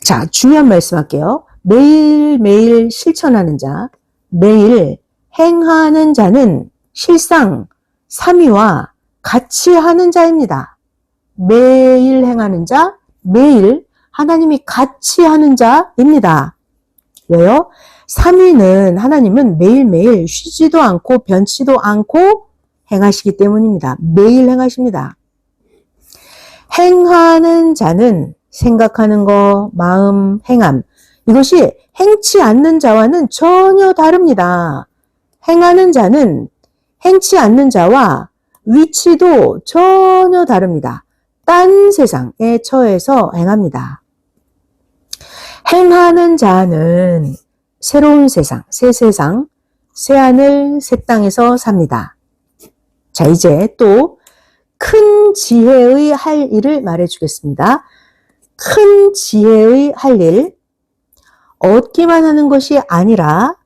자, 중요한 말씀 할게요. 매일매일 실천하는 자, 매일 행하는 자는 실상 3위와 같이 하는 자입니다. 매일 행하는 자, 매일 하나님이 같이 하는 자입니다. 왜요? 3위는 하나님은 매일매일 쉬지도 않고 변치도 않고 행하시기 때문입니다. 매일 행하십니다. 행하는 자는 생각하는 거, 마음, 행함, 이것이 행치 않는 자와는 전혀 다릅니다. 행하는 자는 행치 않는 자와 위치도 전혀 다릅니다. 딴 세상에 처해서 행합니다. 행하는 자는 새로운 세상, 새 세상, 새 하늘, 새 땅에서 삽니다. 자, 이제 또 큰 지혜의 할 일을 말해주겠습니다. 큰 지혜의 할 일, 얻기만 하는 것이 아니라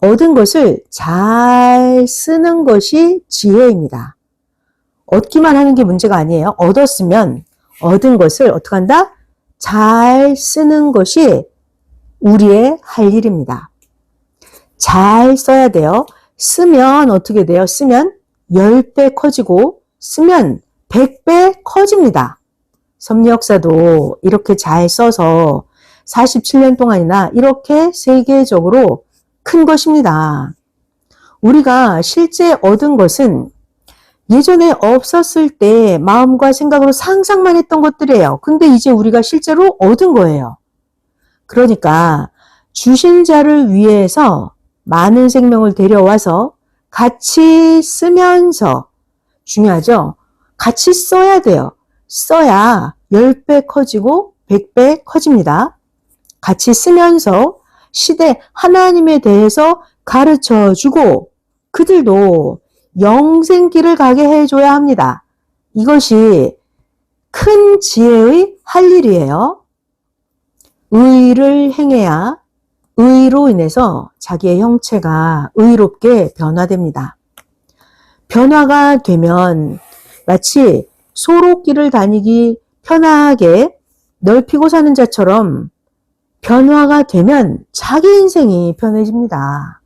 얻은 것을 잘 쓰는 것이 지혜입니다. 얻기만 하는 게 문제가 아니에요. 얻었으면 얻은 것을 어떻게 한다? 잘 쓰는 것이 우리의 할 일입니다. 잘 써야 돼요. 쓰면 어떻게 돼요? 쓰면 10배 커지고 쓰면 100배 커집니다. 섭리 역사도 이렇게 잘 써서 47년 동안이나 이렇게 세계적으로 큰 것입니다. 우리가 실제 얻은 것은 예전에 없었을 때 마음과 생각으로 상상만 했던 것들이에요. 근데 이제 우리가 실제로 얻은 거예요. 그러니까 주신 자를 위해서 많은 생명을 데려와서 같이 쓰면서, 중요하죠? 같이 써야 돼요. 써야 10배 커지고 100배 커집니다. 같이 쓰면서 시대 하나님에 대해서 가르쳐주고 그들도 영생길을 가게 해줘야 합니다. 이것이 큰 지혜의 할 일이에요. 의를 행해야 의로 인해서 자기의 형체가 의롭게 변화됩니다. 변화가 되면 마치 소록길을 다니기 편하게 넓히고 사는 자처럼 변화가 되면 자기 인생이 편해집니다.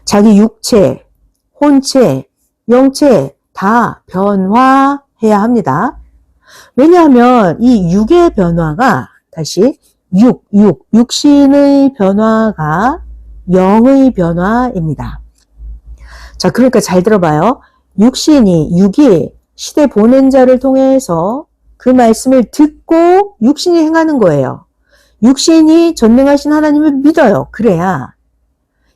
자기 육체, 혼체, 영체 다 변화해야 합니다. 왜냐하면 이 육의 변화가 다시 육신의 변화가 영의 변화입니다. 자, 그러니까 잘 들어봐요. 육이 시대 보낸 자를 통해서 그 말씀을 듣고 육신이 행하는 거예요. 육신이 전능하신 하나님을 믿어요. 그래야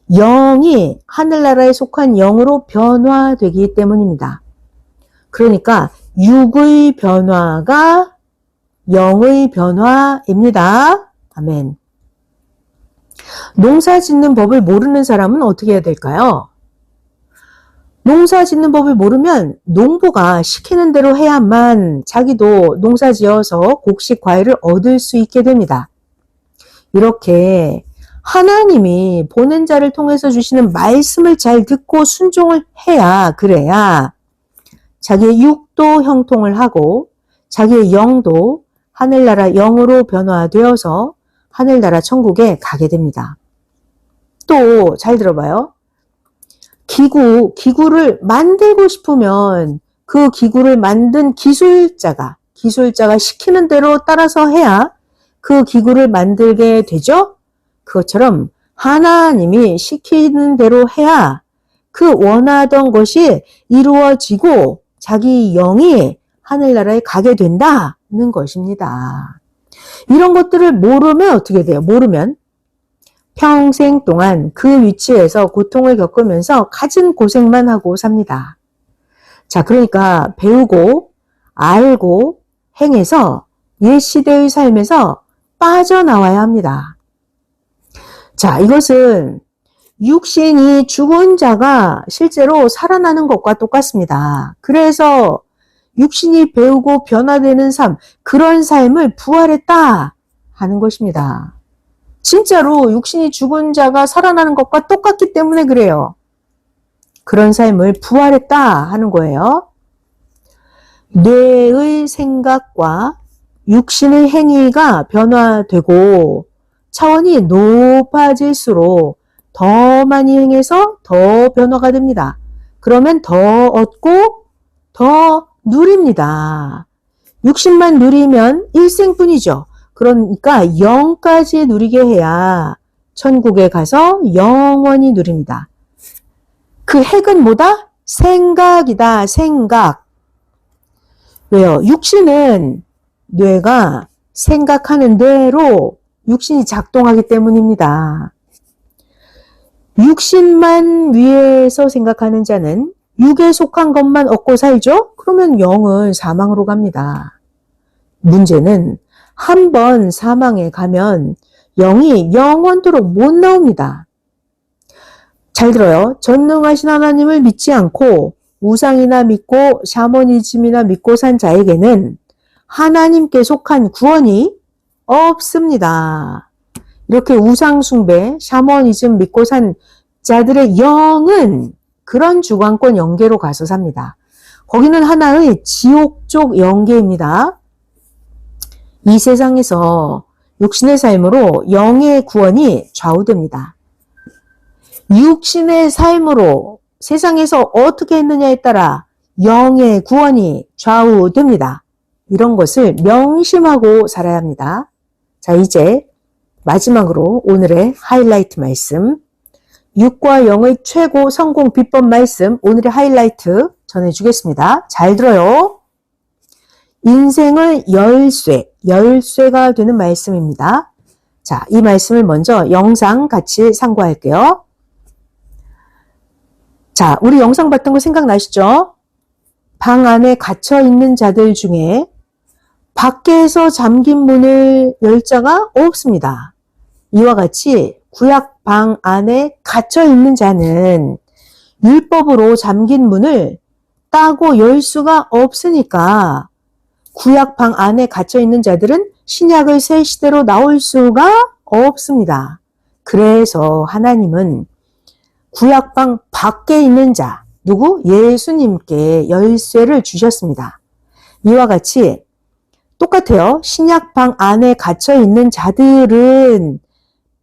영이 하늘나라에 속한 영으로 변화되기 때문입니다. 그러니까 육의 변화가 영의 변화입니다. 아멘. 농사 짓는 법을 모르는 사람은 어떻게 해야 될까요? 농사 짓는 법을 모르면 농부가 시키는 대로 해야만 자기도 농사 지어서 곡식 과일을 얻을 수 있게 됩니다. 이렇게 하나님이 보낸 자를 통해서 주시는 말씀을 잘 듣고 순종을 해야, 그래야 자기의 육도 형통을 하고 자기의 영도 하늘나라 영으로 변화되어서 하늘나라 천국에 가게 됩니다. 또 잘 들어봐요. 기구를 만들고 싶으면 그 기구를 만든 기술자가 시키는 대로 따라서 해야 그 기구를 만들게 되죠? 그것처럼 하나님이 시키는 대로 해야 그 원하던 것이 이루어지고 자기 영이 하늘나라에 가게 된다는 것입니다. 이런 것들을 모르면 어떻게 돼요? 모르면 평생 동안 그 위치에서 고통을 겪으면서 갖은 고생만 하고 삽니다. 자, 그러니까 배우고 알고 행해서 옛 시대의 삶에서 빠져나와야 합니다. 자, 이것은 육신이 죽은 자가 실제로 살아나는 것과 똑같습니다. 그래서 육신이 배우고 변화되는 삶, 그런 삶을 부활했다 하는 것입니다. 진짜로 육신이 죽은 자가 살아나는 것과 똑같기 때문에 그래요. 그런 삶을 부활했다 하는 거예요. 뇌의 생각과 육신의 행위가 변화되고 차원이 높아질수록 더 많이 행해서 더 변화가 됩니다. 그러면 더 얻고 더 누립니다. 육신만 누리면 일생뿐이죠. 그러니까 영까지 누리게 해야 천국에 가서 영원히 누립니다. 그 핵은 뭐다? 생각이다. 생각. 왜요? 육신은 뇌가 생각하는 대로 육신이 작동하기 때문입니다. 육신만 위해서 생각하는 자는 육에 속한 것만 얻고 살죠? 그러면 영은 사망으로 갑니다. 문제는 한 번 사망에 가면 영이 영원토록 못 나옵니다. 잘 들어요. 전능하신 하나님을 믿지 않고 우상이나 믿고 샤머니즘이나 믿고 산 자에게는 하나님께 속한 구원이 없습니다. 이렇게 우상 숭배, 샤머니즘 믿고 산 자들의 영은 그런 주관권 영계로 가서 삽니다. 거기는 하나의 지옥적 영계입니다. 이 세상에서 육신의 삶으로 영의 구원이 좌우됩니다. 육신의 삶으로 세상에서 어떻게 했느냐에 따라 영의 구원이 좌우됩니다. 이런 것을 명심하고 살아야 합니다. 자, 이제 마지막으로 오늘의 하이라이트 말씀, 육과 영의 최고 성공 비법 말씀, 오늘의 하이라이트 전해주겠습니다. 잘 들어요. 인생의 열쇠가 되는 말씀입니다. 자, 이 말씀을 먼저 영상 같이 상고할게요. 자, 우리 영상 봤던 거 생각나시죠? 방 안에 갇혀 있는 자들 중에 밖에서 잠긴 문을 열 자가 없습니다. 이와 같이 구약 방 안에 갇혀 있는 자는 율법으로 잠긴 문을 따고 열 수가 없으니까 구약 방 안에 갇혀 있는 자들은 신약의 새 시대로 나올 수가 없습니다. 그래서 하나님은 구약 방 밖에 있는 자, 누구? 예수님께 열쇠를 주셨습니다. 이와 같이 똑같아요. 신약 방 안에 갇혀 있는 자들은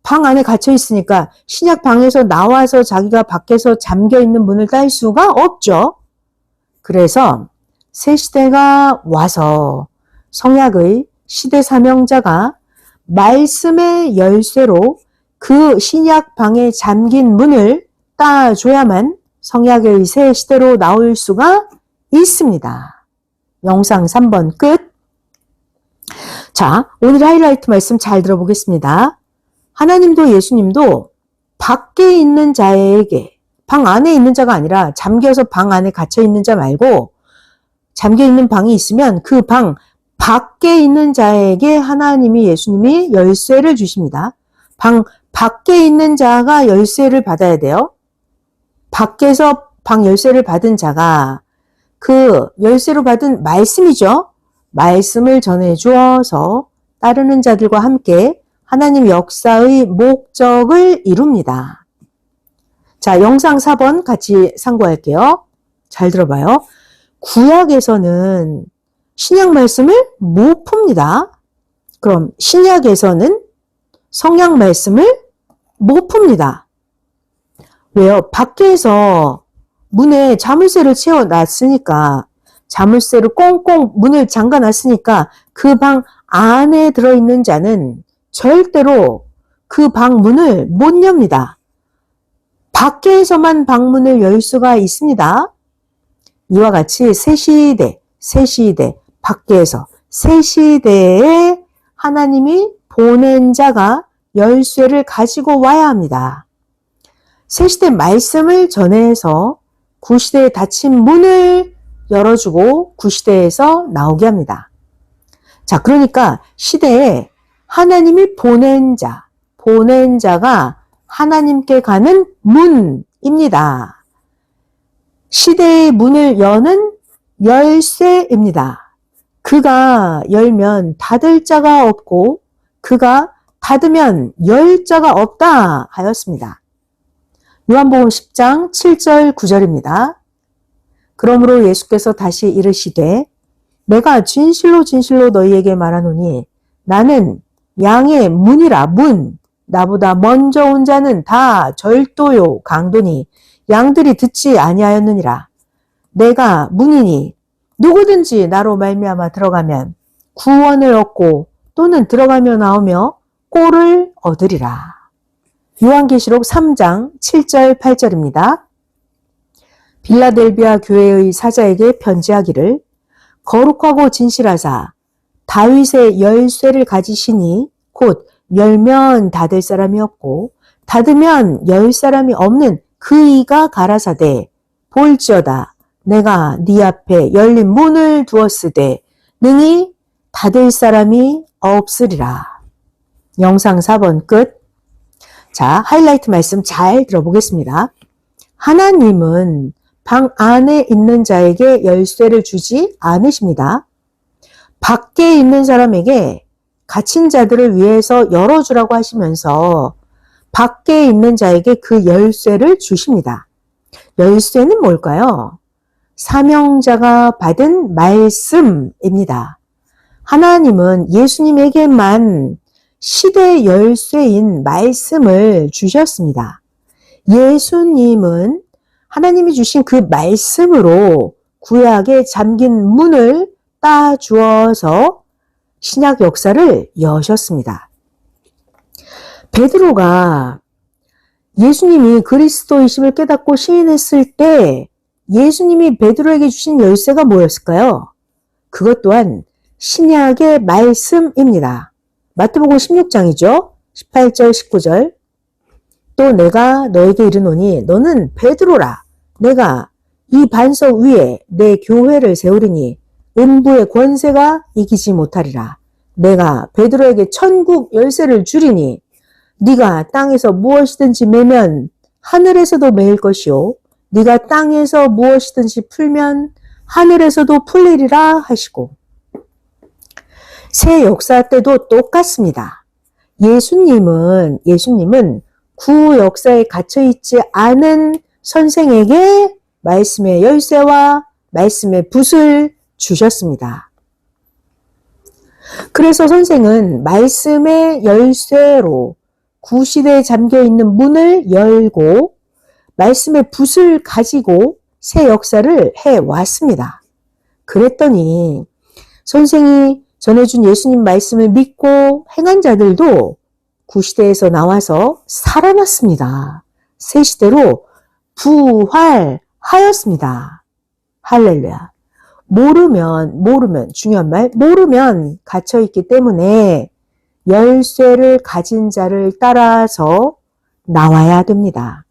방 안에 갇혀 있으니까 신약 방에서 나와서 자기가 밖에서 잠겨 있는 문을 딸 수가 없죠. 그래서 새 시대가 와서 성약의 시대 사명자가 말씀의 열쇠로 그 신약 방에 잠긴 문을 따줘야만 성약의 새 시대로 나올 수가 있습니다. 영상 3번 끝. 자, 오늘 하이라이트 말씀 잘 들어보겠습니다. 하나님도 예수님도 밖에 있는 자에게, 방 안에 있는 자가 아니라 잠겨서 방 안에 갇혀 있는 자 말고 잠겨 있는 방이 있으면 그 방 밖에 있는 자에게 하나님이 예수님이 열쇠를 주십니다. 방 밖에 있는 자가 열쇠를 받아야 돼요. 밖에서 방 열쇠를 받은 자가 그 열쇠로 받은 말씀이죠. 말씀을 전해 주어서 따르는 자들과 함께 하나님 역사의 목적을 이룹니다. 자, 영상 4번 같이 상고할게요. 잘 들어봐요. 구약에서는 신약 말씀을 못 풉니다. 그럼 신약에서는 성약 말씀을 못 풉니다. 왜요? 밖에서 문에 자물쇠를 채워놨으니까, 자물쇠로 꽁꽁 문을 잠가놨으니까 그 방 안에 들어있는 자는 절대로 그 방 문을 못 엽니다. 밖에서만 방문을 열 수가 있습니다. 이와 같이 새 시대, 밖에서 새 시대에 하나님이 보낸 자가 열쇠를 가지고 와야 합니다. 새 시대 말씀을 전해서 구시대에 닫힌 문을 열어주고 구시대에서 나오게 합니다. 자, 그러니까 시대에 하나님이 보낸 자가 하나님께 가는 문입니다. 시대의 문을 여는 열쇠입니다. 그가 열면 닫을 자가 없고 그가 닫으면 열 자가 없다 하였습니다. 요한복음 10장 7절 9절입니다. 그러므로 예수께서 다시 이르시되 내가 진실로 진실로 너희에게 말하노니 나는 양의 문이라. 문. 나보다 먼저 온 자는 다 절도요 강도니 양들이 듣지 아니하였느니라. 내가 문이니 누구든지 나로 말미암아 들어가면 구원을 얻고 또는 들어가며 나오며 꼴을 얻으리라. 요한계시록 3장 7절 8절입니다. 빌라델비아 교회의 사자에게 편지하기를 거룩하고 진실하사 다윗의 열쇠를 가지시니 곧 열면 닫을 사람이 없고 닫으면 열 사람이 없는 그 이가 가라사대 볼지어다 내가 네 앞에 열린 문을 두었으되 능히 닫을 사람이 없으리라. 영상 4번 끝. 자, 하이라이트 말씀 잘 들어보겠습니다. 하나님은 방 안에 있는 자에게 열쇠를 주지 않으십니다. 밖에 있는 사람에게 갇힌 자들을 위해서 열어주라고 하시면서 밖에 있는 자에게 그 열쇠를 주십니다. 열쇠는 뭘까요? 사명자가 받은 말씀입니다. 하나님은 예수님에게만 시대의 열쇠인 말씀을 주셨습니다. 예수님은 하나님이 주신 그 말씀으로 구약에 잠긴 문을 따주어서 신약 역사를 여셨습니다. 베드로가 예수님이 그리스도이심을 깨닫고 시인했을 때 예수님이 베드로에게 주신 열쇠가 뭐였을까요? 그것 또한 신약의 말씀입니다. 마태복음 16장이죠. 18절 19절. 또 내가 너에게 이르노니 너는 베드로라. 내가 이 반석 위에 내 교회를 세우리니 음부의 권세가 이기지 못하리라. 내가 베드로에게 천국 열쇠를 주리니 네가 땅에서 무엇이든지 매면 하늘에서도 매일 것이요 네가 땅에서 무엇이든지 풀면 하늘에서도 풀리리라 하시고. 새 역사 때도 똑같습니다. 예수님은 구 역사에 갇혀있지 않은 선생에게 말씀의 열쇠와 말씀의 붓을 주셨습니다. 그래서 선생은 말씀의 열쇠로 구시대에 잠겨있는 문을 열고 말씀의 붓을 가지고 새 역사를 해왔습니다. 그랬더니 선생이 전해준 예수님 말씀을 믿고 행한 자들도 구시대에서 나와서 살아났습니다. 새 시대로 부활하였습니다. 할렐루야. 모르면, 중요한 말, 모르면 갇혀있기 때문에 열쇠를 가진 자를 따라서 나와야 됩니다.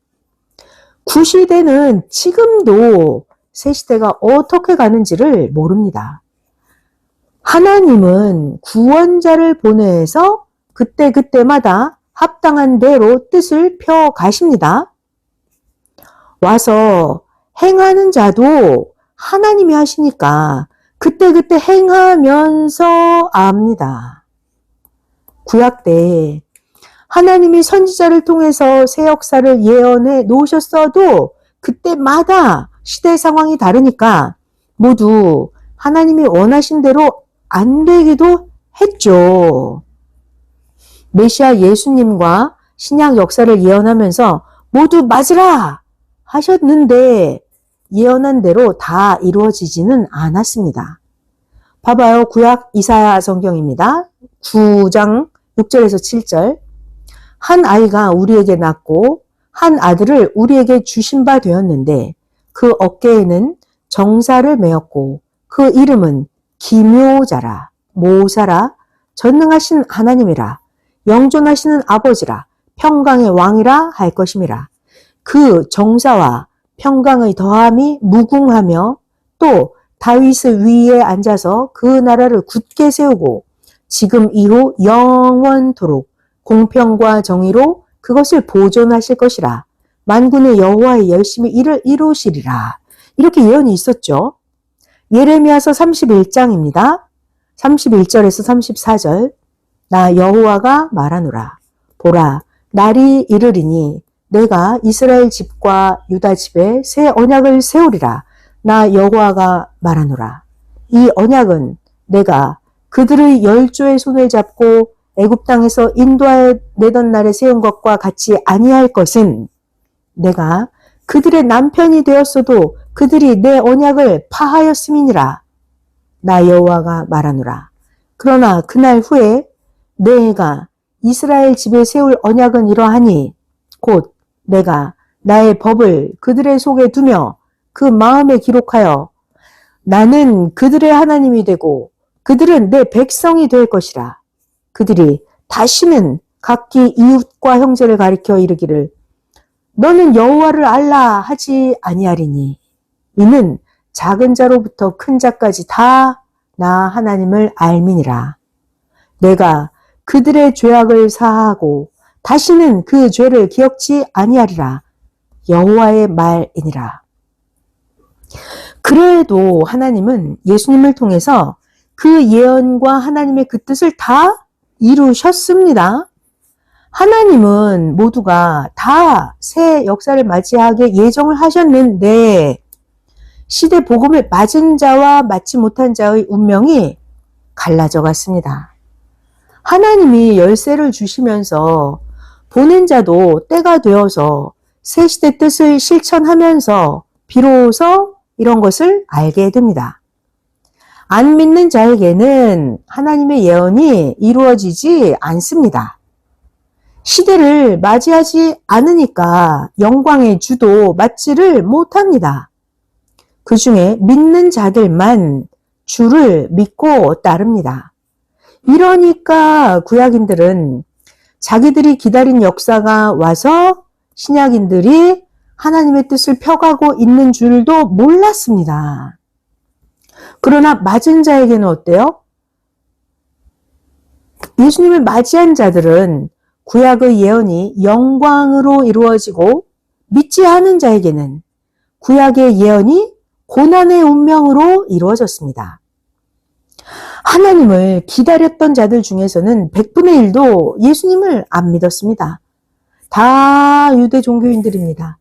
구시대는 지금도 새 시대가 어떻게 가는지를 모릅니다. 하나님은 구원자를 보내서 그때그때마다 합당한 대로 뜻을 펴 가십니다. 와서 행하는 자도 하나님이 하시니까 그때그때 행하면서 압니다. 구약 때 하나님이 선지자를 통해서 새 역사를 예언해 놓으셨어도 그때마다 시대 상황이 다르니까 모두 하나님이 원하신 대로 안 되기도 했죠. 메시아 예수님과 신약 역사를 예언하면서 모두 맞으라 하셨는데 예언한 대로 다 이루어지지는 않았습니다. 봐봐요. 구약 이사야 성경입니다. 9장 6절에서 7절. 한 아이가 우리에게 낳고 한 아들을 우리에게 주신 바 되었는데 그 어깨에는 정사를 메었고 그 이름은 기묘자라, 모사라, 전능하신 하나님이라, 영존하시는 아버지라, 평강의 왕이라 할 것임이라. 그 정사와 평강의 더함이 무궁하며 또 다윗의 위에 앉아서 그 나라를 굳게 세우고 지금 이후 영원토록 공평과 정의로 그것을 보존하실 것이라. 만군의 여호와의 열심히 이를 이루시리라. 이렇게 예언이 있었죠. 예레미야서 31장입니다. 31절에서 34절. 나 여호와가 말하노라. 보라, 날이 이르리니 내가 이스라엘 집과 유다 집에 새 언약을 세우리라. 나 여호와가 말하노라. 이 언약은 내가 그들의 열조의 손을 잡고 애굽 땅에서 인도하여 내던 날에 세운 것과 같이 아니할 것은 내가 그들의 남편이 되었어도 그들이 내 언약을 파하였음이니라. 나 여호와가 말하노라. 그러나 그날 후에 내가 이스라엘 집에 세울 언약은 이러하니 곧 내가 나의 법을 그들의 속에 두며 그 마음에 기록하여 나는 그들의 하나님이 되고 그들은 내 백성이 될 것이라. 그들이 다시는 각기 이웃과 형제를 가리켜 이르기를 너는 여호와를 알라 하지 아니하리니 이는 작은 자로부터 큰 자까지 다 나 하나님을 알미니라. 내가 그들의 죄악을 사하고 다시는 그 죄를 기억지 아니하리라. 여호와의 말이니라. 그래도 하나님은 예수님을 통해서 그 예언과 하나님의 그 뜻을 다 이루셨습니다. 하나님은 모두가 다 새 역사를 맞이하게 예정을 하셨는데 시대 복음을 맞은 자와 맞지 못한 자의 운명이 갈라져 갔습니다. 하나님이 열쇠를 주시면서 보낸 자도 때가 되어서 새 시대 뜻을 실천하면서 비로소 이런 것을 알게 됩니다. 안 믿는 자에게는 하나님의 예언이 이루어지지 않습니다. 시대를 맞이하지 않으니까 영광의 주도 맞지를 못합니다. 그 중에 믿는 자들만 주를 믿고 따릅니다. 이러니까 구약인들은 자기들이 기다린 역사가 와서 신약인들이 하나님의 뜻을 펴가고 있는 줄도 몰랐습니다. 그러나 맞은 자에게는 어때요? 예수님을 맞이한 자들은 구약의 예언이 영광으로 이루어지고 믿지 않은 자에게는 구약의 예언이 고난의 운명으로 이루어졌습니다. 하나님을 기다렸던 자들 중에서는 100분의 1도 예수님을 안 믿었습니다. 다 유대 종교인들입니다.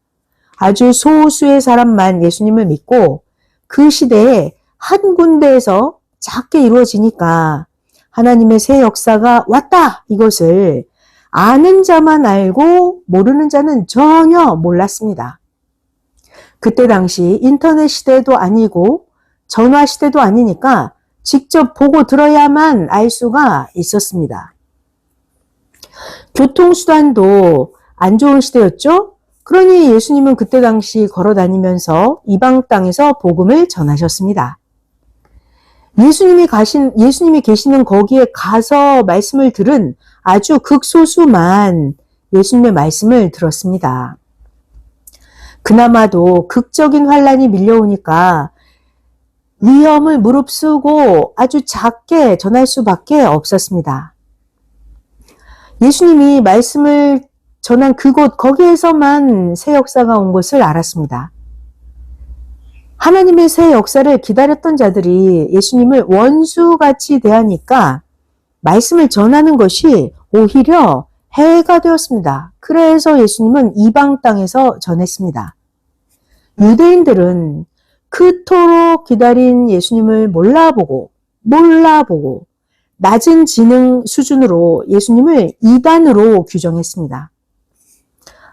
아주 소수의 사람만 예수님을 믿고 그 시대에 한 군데에서 작게 이루어지니까 하나님의 새 역사가 왔다 이것을 아는 자만 알고 모르는 자는 전혀 몰랐습니다. 그때 당시 인터넷 시대도 아니고 전화 시대도 아니니까 직접 보고 들어야만 알 수가 있었습니다. 교통수단도 안 좋은 시대였죠? 그러니 예수님은 그때 당시 걸어 다니면서 이방 땅에서 복음을 전하셨습니다. 예수님이 계시는 거기에 가서 말씀을 들은 아주 극소수만 예수님의 말씀을 들었습니다. 그나마도 극적인 환란이 밀려오니까 위험을 무릅쓰고 아주 작게 전할 수밖에 없었습니다. 예수님이 말씀을 전한 그곳 거기에서만 새 역사가 온 것을 알았습니다. 하나님의 새 역사를 기다렸던 자들이 예수님을 원수같이 대하니까 말씀을 전하는 것이 오히려 해가 되었습니다. 그래서 예수님은 이방 땅에서 전했습니다. 유대인들은 그토록 기다린 예수님을 몰라보고 낮은 지능 수준으로 예수님을 이단으로 규정했습니다.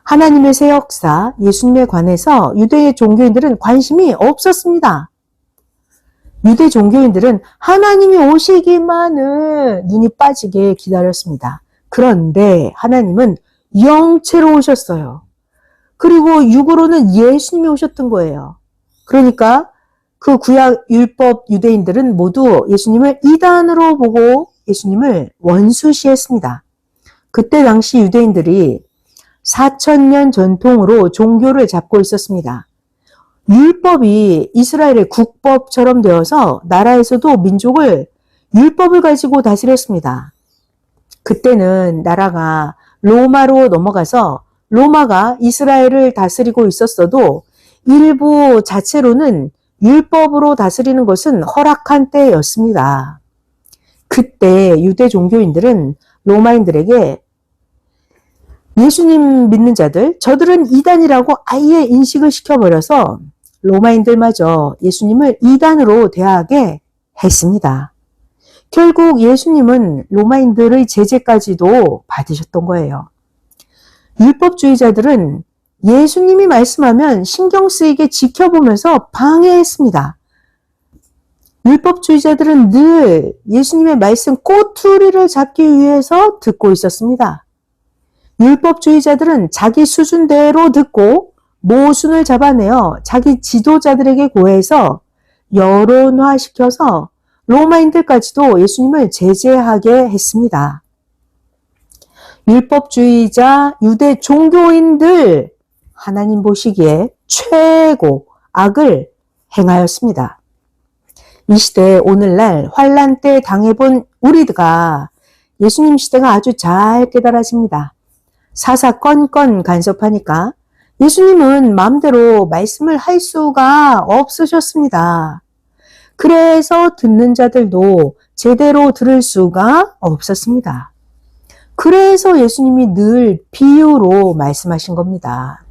하나님의 새 역사, 예수님에 관해서 유대 종교인들은 관심이 없었습니다. 유대 종교인들은 하나님이 오시기만을 눈이 빠지게 기다렸습니다. 그런데 하나님은 영체로 오셨어요. 그리고 육으로는 예수님이 오셨던 거예요. 그러니까 그 구약 율법 유대인들은 모두 예수님을 이단으로 보고 예수님을 원수시했습니다. 그때 당시 유대인들이 4,000년 전통으로 종교를 잡고 있었습니다. 율법이 이스라엘의 국법처럼 되어서 나라에서도 민족을 율법을 가지고 다스렸습니다. 그때는 나라가 로마로 넘어가서 로마가 이스라엘을 다스리고 있었어도 일부 자체로는 율법으로 다스리는 것은 허락한 때였습니다. 그때 유대 종교인들은 로마인들에게 예수님 믿는 자들, 저들은 이단이라고 아예 인식을 시켜버려서 로마인들마저 예수님을 이단으로 대하게 했습니다. 결국 예수님은 로마인들의 제재까지도 받으셨던 거예요. 율법주의자들은 예수님이 말씀하면 신경 쓰이게 지켜보면서 방해했습니다. 율법주의자들은 늘 예수님의 말씀 꼬투리를 잡기 위해서 듣고 있었습니다. 율법주의자들은 자기 수준대로 듣고 모순을 잡아내어 자기 지도자들에게 고해서 여론화시켜서 로마인들까지도 예수님을 제재하게 했습니다. 율법주의자 유대 종교인들 하나님 보시기에 최고 악을 행하였습니다. 이 시대 오늘날 환란 때 당해본 우리가 예수님 시대가 아주 잘 깨달아집니다. 사사건건 간섭하니까 예수님은 마음대로 말씀을 할 수가 없으셨습니다. 그래서 듣는 자들도 제대로 들을 수가 없었습니다. 그래서 예수님이 늘 비유로 말씀하신 겁니다.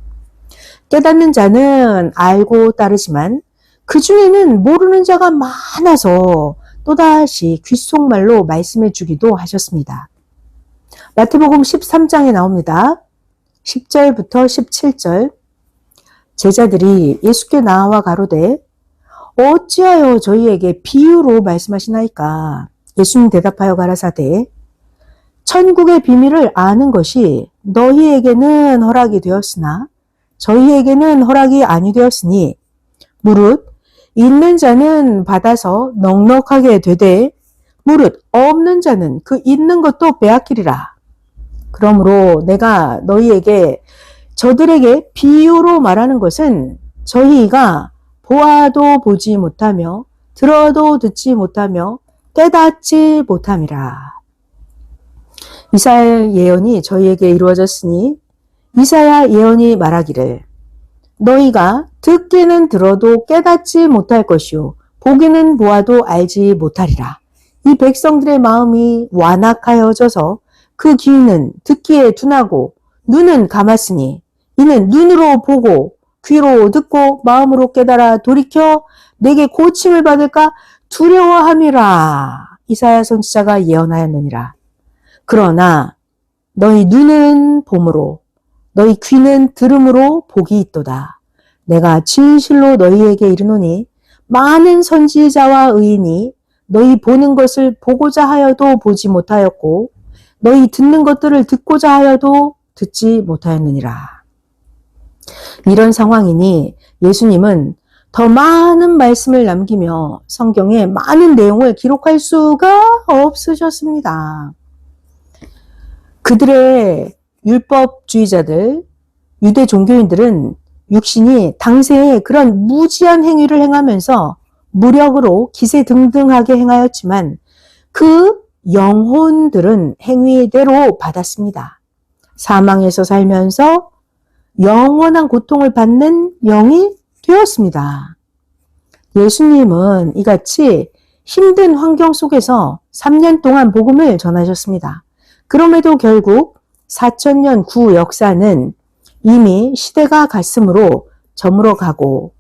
깨닫는 자는 알고 따르지만 그 중에는 모르는 자가 많아서 또다시 귓속말로 말씀해 주기도 하셨습니다. 마태복음 13장에 나옵니다. 10절부터 17절 제자들이 예수께 나와 가로되 어찌하여 저희에게 비유로 말씀하시나이까? 예수님 대답하여 가라사대 천국의 비밀을 아는 것이 너희에게는 허락이 되었으나 저희에게는 허락이 아니 되었으니 무릇 있는 자는 받아서 넉넉하게 되되 무릇 없는 자는 그 있는 것도 빼앗기리라. 그러므로 내가 너희에게 저들에게 비유로 말하는 것은 저희가 보아도 보지 못하며 들어도 듣지 못하며 깨닫지 못함이라. 이사야 예언이 저희에게 이루어졌으니 이사야 예언이 말하기를 너희가 듣기는 들어도 깨닫지 못할 것이요 보기는 보아도 알지 못하리라. 이 백성들의 마음이 완악하여져서 그 귀는 듣기에 둔하고 눈은 감았으니 이는 눈으로 보고 귀로 듣고 마음으로 깨달아 돌이켜 내게 고침을 받을까 두려워함이라. 이사야 선지자가 예언하였느니라. 그러나 너희 눈은 봄으로 너희 귀는 들음으로 복이 있도다. 내가 진실로 너희에게 이르노니 많은 선지자와 의인이 너희 보는 것을 보고자 하여도 보지 못하였고 너희 듣는 것들을 듣고자 하여도 듣지 못하였느니라. 이런 상황이니 예수님은 더 많은 말씀을 남기며 성경에 많은 내용을 기록할 수가 없으셨습니다. 그들의 율법주의자들, 유대 종교인들은 육신이 당시에 그런 무지한 행위를 행하면서 무력으로 기세등등하게 행하였지만 그 영혼들은 행위대로 받았습니다. 사망에서 살면서 영원한 고통을 받는 영이 되었습니다. 예수님은 이같이 힘든 환경 속에서 3년 동안 복음을 전하셨습니다. 그럼에도 결국 4,000년 구 역사는 이미 시대가 갔으므로 저물어 가고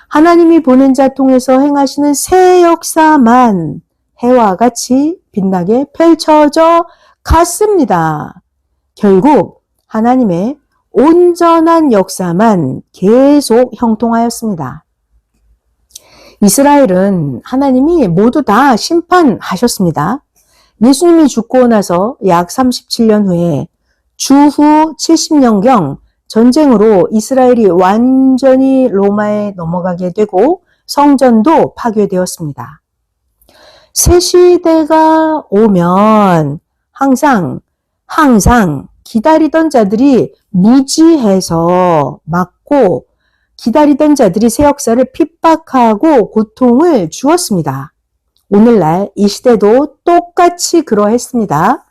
하나님이 보낸 자 통해서 행하시는 새 역사만 해와 같이 빛나게 펼쳐져 갔습니다. 결국 하나님의 온전한 역사만 계속 형통하였습니다. 이스라엘은 하나님이 모두 다 심판하셨습니다. 예수님이 죽고 나서 약 37년 후에 주후 70년경 전쟁으로 이스라엘이 완전히 로마에 넘어가게 되고 성전도 파괴되었습니다. 새 시대가 오면 항상 기다리던 자들이 무지해서 막고 기다리던 자들이 새 역사를 핍박하고 고통을 주었습니다. 오늘날 이 시대도 똑같이 그러했습니다.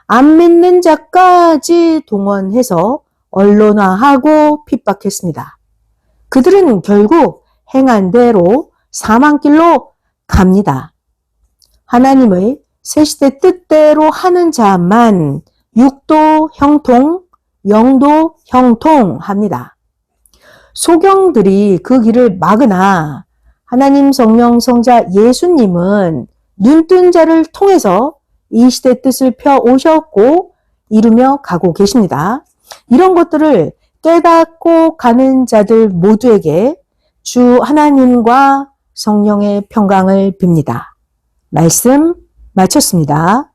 안 믿는 자까지 동원해서 언론화하고 핍박했습니다. 그들은 결국 행한 대로 사망길로 갑니다. 하나님의 새 시대 뜻대로 하는 자만 육도 형통, 영도 형통합니다. 소경들이 그 길을 막으나 하나님 성령 성자 예수님은 눈뜬 자를 통해서 이 시대 뜻을 펴 오셨고 이루며 가고 계십니다. 이런 것들을 깨닫고 가는 자들 모두에게 주 하나님과 성령의 평강을 빕니다. 말씀 마쳤습니다.